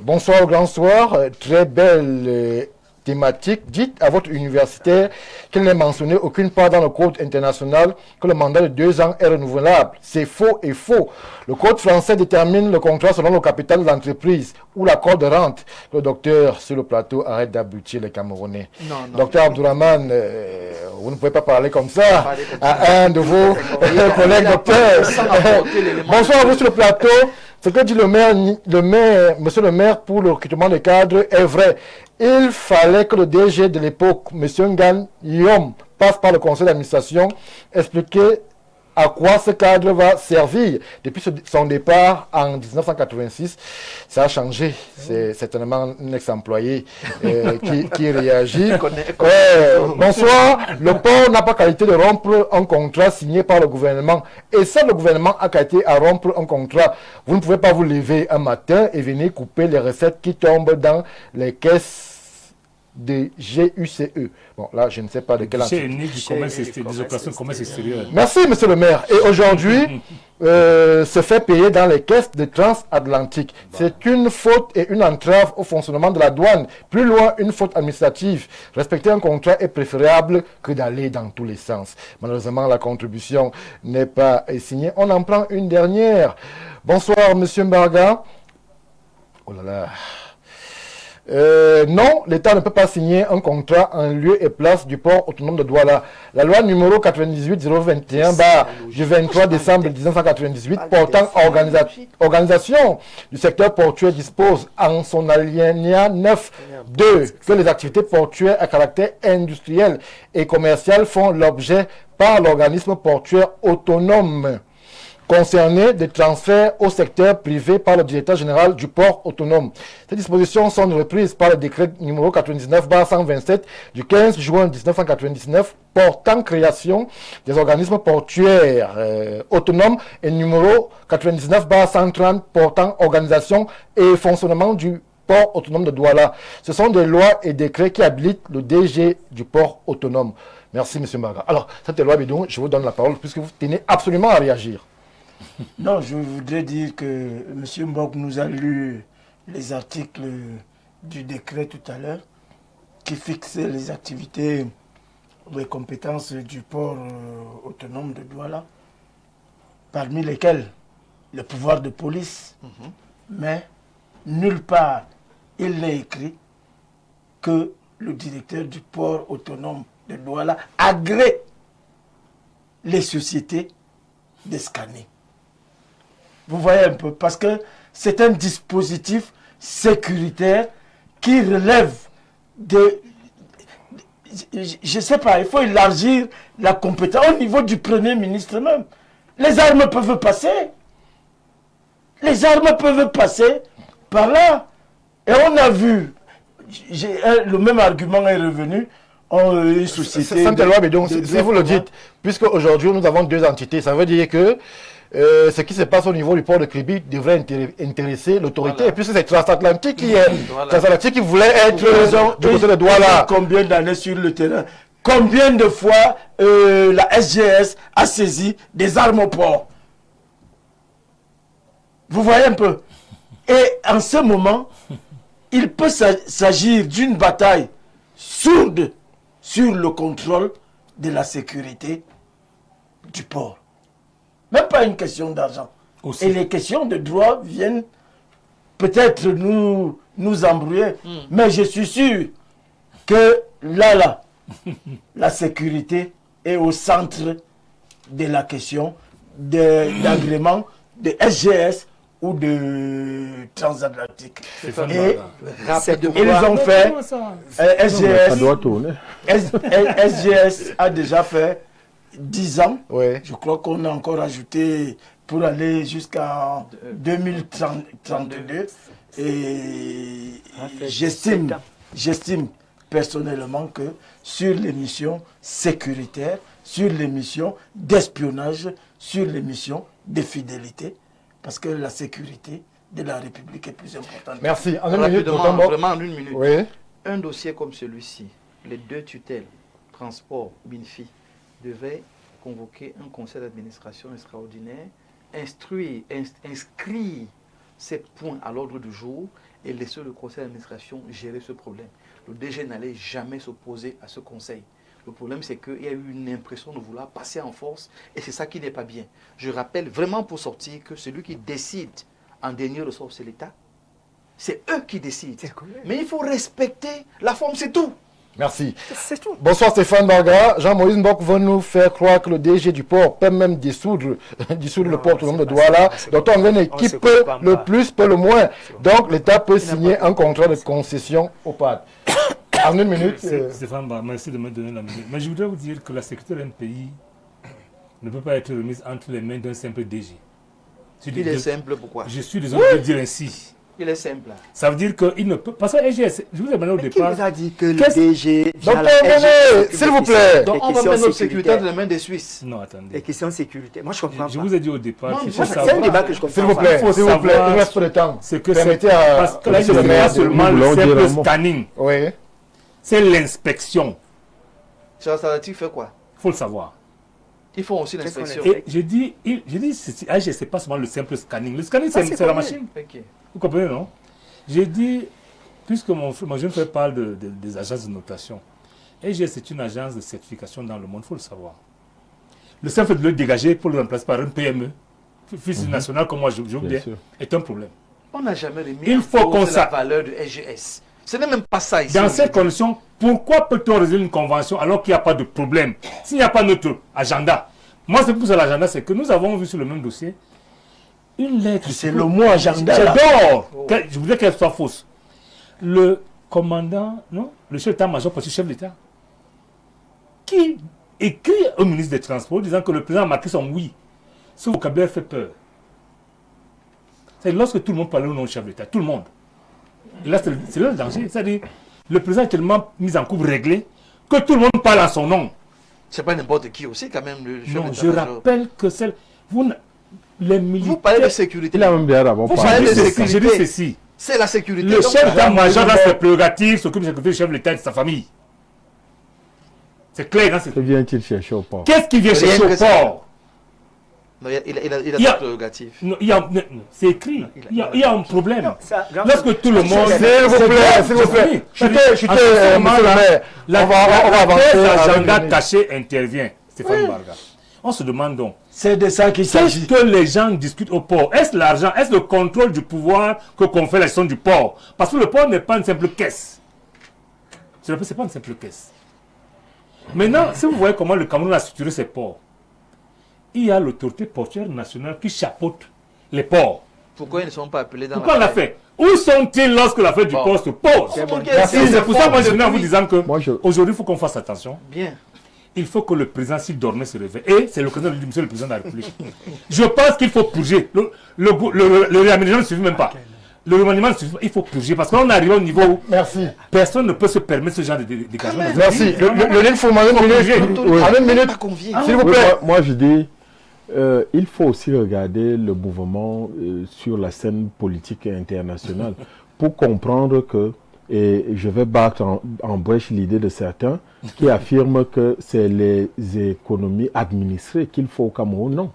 Bonsoir, grand soir. Très belle thématique. Dites à votre universitaire qu'il n'est mentionné aucune part dans le code international que le mandat de 2 ans est renouvelable. C'est faux et faux. Le code français détermine le contrat selon le capital de l'entreprise ou l'accord de rente. Le docteur sur le plateau arrête d'abrutir les Camerounais. Docteur Abdourahmane, vous ne pouvez pas parler comme ça à un de vos collègues docteurs. Bonsoir à vous sur le plateau. Ce que dit monsieur le maire pour le recrutement des cadres est vrai. Il fallait que le DG de l'époque, M. Ngan Yom, passe par le conseil d'administration, expliquer à quoi ce cadre va servir. Depuis son départ en 1986, ça a changé. C'est certainement un ex-employé qui réagit. Bonsoir, le port n'a pas qualité de rompre un contrat signé par le gouvernement. Et ça, le gouvernement a qualité à rompre un contrat. Vous ne pouvez pas vous lever un matin et venir couper les recettes qui tombent dans les caisses de GUCE. Bon, là, je ne sais pas de quelle entité. Des opérations de commerce extérieur. Merci, monsieur le maire. Et aujourd'hui, se fait payer dans les caisses de transatlantique. C'est une faute et une entrave au fonctionnement de la douane. Plus loin, une faute administrative. Respecter un contrat est préférable que d'aller dans tous les sens. Malheureusement, la contribution n'est pas signée. On en prend une dernière. Bonsoir, monsieur Mbarga. Oh là là. Non, l'État ne peut pas signer un contrat en lieu et place du port autonome de Douala. La loi numéro 98-021 du 23 décembre 1998 portant organisation du secteur portuaire dispose en son alinéa 9.2 que les activités portuaires à caractère industriel et commercial font l'objet par l'organisme portuaire autonome concernés des transferts au secteur privé par le directeur général du port autonome. Ces dispositions sont reprises par le décret numéro 99/127 du 15 juin 1999 portant création des organismes portuaires autonomes et numéro 99/130 portant organisation et fonctionnement du port autonome de Douala. Ce sont des lois et décrets qui habilitent le DG du port autonome. Merci, M. Mbarga. Alors, cette loi bidon, je vous donne la parole puisque vous tenez absolument à réagir. Non, je voudrais dire que M. Mbok nous a lu les articles du décret tout à l'heure qui fixent les activités ou les compétences du port autonome de Douala, parmi lesquelles le pouvoir de police, mais nulle part il n'est écrit que le directeur du port autonome de Douala agrée les sociétés de scanner. Vous voyez un peu, parce que c'est un dispositif sécuritaire qui relève de... Je ne sais pas, il faut élargir la compétence au niveau du Premier ministre même. Les armes peuvent passer. Les armes peuvent passer par là. Et on a vu, le même argument est revenu. Une société... Si vous le dites, puisque aujourd'hui nous avons deux entités, ça veut dire que ce qui se passe au niveau du port de Kribi devrait intéresser l'autorité. Et puisque c'est transatlantique qui voulait être du côté de Douala. Combien d'années sur le terrain? Combien de fois la SGS a saisi des armes au port? Vous voyez un peu? Et en ce moment, il peut s'agir d'une bataille sourde sur le contrôle de la sécurité du port. Même pas une question d'argent. Et les questions de droit viennent peut-être nous embrouiller. Mais je suis sûr que là, la sécurité est au centre de la question d'agrément de SGS ou de transatlantique. Et ils ont fait SGS a déjà fait 10 ans. Je crois qu'on a encore ajouté pour aller jusqu'en 2032. Et j'estime personnellement que sur les missions sécuritaires, sur les missions d'espionnage, sur les missions de fidélité, parce que la sécurité de la République est plus importante. Merci. Vraiment en une minute. Oui. Un dossier comme celui-ci, les deux tutelles, transport, BINFI, devaient convoquer un conseil d'administration extraordinaire, inscrire ces points à l'ordre du jour et laisser le conseil d'administration gérer ce problème. Le DG n'allait jamais s'opposer à ce conseil. Le problème, c'est qu'il y a eu une impression de vouloir passer en force et c'est ça qui n'est pas bien. Je rappelle vraiment pour sortir que celui qui décide en dernier ressort, c'est l'État. C'est eux qui décident. Mais il faut respecter la forme, c'est tout. Merci. Bonsoir Stéphane Mbarga. Jean-Moïse Mbok va nous faire croire que le DG du port peut même dissoudre le port autonome de Douala. Donc on a une équipe peut le plus, peut le moins. Donc l'État peut signer un contrat de concession au PAD. En une minute. Stéphane, merci de me donner la minute. Mais je voudrais vous dire que la sécurité d'un pays ne peut pas être remise entre les mains d'un simple DG. Il est simple, pourquoi? Je suis désolé de dire ainsi. Il est simple. Ça veut dire qu'il ne peut... Parce que SGS, je vous ai demandé au départ... Qui vous a dit que le DG... Docteur René, s'il vous plaît. Donc on va mettre notre sécurité dans les mains des Suisses. Non, attendez. Les questions de sécurité. Moi, je comprends pas. Je vous ai dit au départ qu'il faut savoir... C'est un débat que je comprends S'il vous plaît, s'il vous plaît, il reste peu de temps. C'est que Permettez c'est... à Parce que là, monsieur il le n'y a maire pas seulement nous le voulons dire simple un mot. scanning. Oui. C'est l'inspection. Ça fait quoi? Il faut le savoir. Ils font aussi l'inspection. Et je dis, c'est pas seulement le simple scanning. Le scanning, c'est la machine. Ok. Vous comprenez, non? J'ai dit, puisque mon jeune frère parle des agences de notation, EGS c'est une agence de certification dans le monde, il faut le savoir. Le simple de le dégager pour le remplacer par un PME, fils national comme moi, j'ai oublié, est un problème. On n'a jamais remis Il faut qu'on la valeur de SGS. Ce n'est même pas ça ici. Dans ces conditions, pourquoi peut-on résoudre une convention alors qu'il n'y a pas de problème? S'il n'y a pas notre agenda. Moi, c'est pour ça l'agenda, c'est que nous avons vu sur le même dossier une lettre. C'est le mot agenda. J'adore. Je voudrais qu'elle soit fausse. Le commandant, non, le chef d'état-major, parce que chef d'État, qui écrit au ministre des Transports disant que le président a marqué son oui. Ce vocabulaire fait peur. C'est lorsque tout le monde parlait au nom du chef d'État, tout le monde. Et là, c'est là le danger. C'est-à-dire, le président est tellement mis en coupe réglé que tout le monde parle à son nom. C'est pas n'importe qui aussi, quand même, le chef Non, je rappelle que c'est... Les militaires... Vous parlez de sécurité. Il a même bien d'abord Vous parlez de sécurité. Je dis ceci. C'est la sécurité. Le chef d'état-major dans ses prérogatives s'occupe de la sécurité du chef de l'État et de sa famille. C'est clair, hein? Que vient-il chercher au port? Qu'est-ce qu'il vient chercher au port? Non, il a des prérogatives. C'est écrit. Il y a un problème. Lorsque tout le monde... S'il vous plaît, s'il vous plaît. Chutez, monsieur le maire. On va avancer. L'agenda caché intervient. Stéphane Barga. On se demande donc... C'est de ça qu'il s'agit. Qu'est-ce que les gens discutent au port? Est-ce l'argent? Est-ce le contrôle du pouvoir que confère la gestion du port? Parce que le port n'est pas une simple caisse. Ce n'est pas une simple caisse. Maintenant, si vous voyez comment le Cameroun a structuré ses ports, il y a l'autorité portuaire nationale qui chapeaute les ports. Pourquoi ils ne sont pas appelés dans Pourquoi on l'a fait? Où sont-ils lorsque l'affaire du port se pose? C'est pour ça que moi je viens en vous disant que aujourd'hui il faut qu'on fasse attention. Bien. Il faut que le président, s'il dormait, se réveille. Et c'est l'occasion de dire, monsieur le président de la République. Je pense qu'il faut purger. Le réaménagement ne suffit même pas. Le remaniement ne suffit pas. Il faut purger. Parce qu'on arrive au niveau où personne ne peut se permettre ce genre de dégagement. Merci. Le faut en une minute. S'il vous plaît. Moi, je dis, il faut aussi regarder le mouvement sur la scène politique internationale pour comprendre que, et je vais battre en brèche l'idée de certains qui affirment que c'est les économies administrées qu'il faut au Cameroun. Non.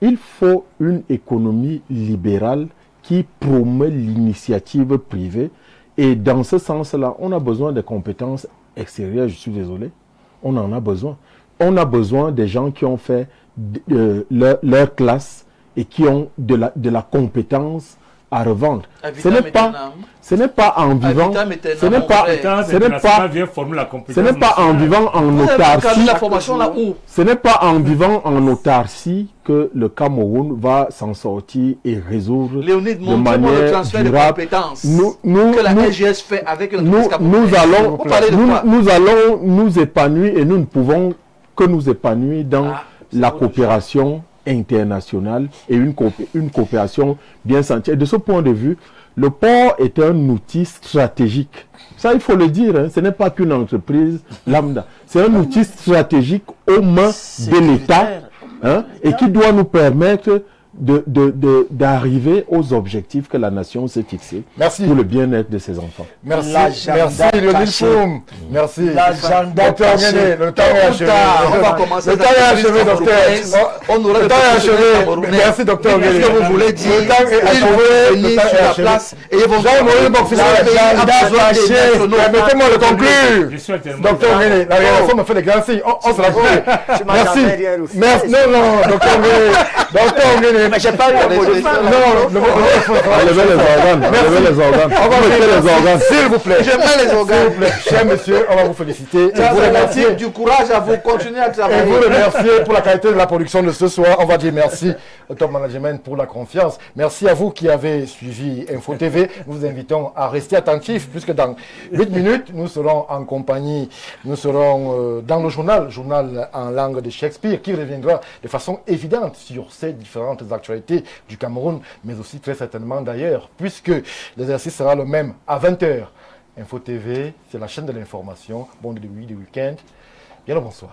Il faut une économie libérale qui promeut l'initiative privée. Et dans ce sens-là, on a besoin de compétences extérieures, je suis désolé. On en a besoin. On a besoin des gens qui ont fait leur classe et qui ont de la compétence à revendre. Ce n'est pas en vivant, ce n'est pas en vivant en autarcie, ce n'est pas en vivant en autarcie que le Cameroun va s'en sortir et résoudre de manière durable. Nous allons nous épanouir et nous ne pouvons que nous épanouir dans la coopération internationale et une coopération bien sentie. Et de ce point de vue, le port est un outil stratégique. Ça, il faut le dire, hein, ce n'est pas qu'une entreprise lambda. C'est un outil stratégique aux mains de l'État, hein, et qui doit nous permettre d'arriver aux objectifs que la nation s'est fixés pour le bien-être de ses enfants. Merci, Lionel Foum. Merci. Docteur René, le temps est achevé. On va commencer. Le temps est achevé, docteur. Le temps est achevé. Merci, docteur René. Qu'est-ce que vous voulez dire? Le temps est achevé. Sur la place et ils vont Jean-Marie permettez-moi de conclure. Docteur René, la réaction me fait des grands signes. On se la fait. Merci. Non, docteur René. mais j'ai pas eu un mot de fin. Levez les organes. On va mettez les organes. S'il vous plaît. J'aime bien les organes. Chers messieurs, on va vous féliciter. Ça remercie du courage à vous continuer à Et travailler. vous remercier pour la qualité de la production de ce soir. On va dire merci au top management pour la confiance. Merci à vous qui avez suivi Info TV. Nous vous invitons à rester attentifs puisque dans 8 minutes, nous serons en compagnie, nous serons dans le journal en langue de Shakespeare qui reviendra de façon évidente sur ces différentes actualités du Cameroun, mais aussi très certainement d'ailleurs, puisque l'exercice sera le même à 20h. Info TV, c'est la chaîne de l'information. Bon début de week-end. Bien le bonsoir.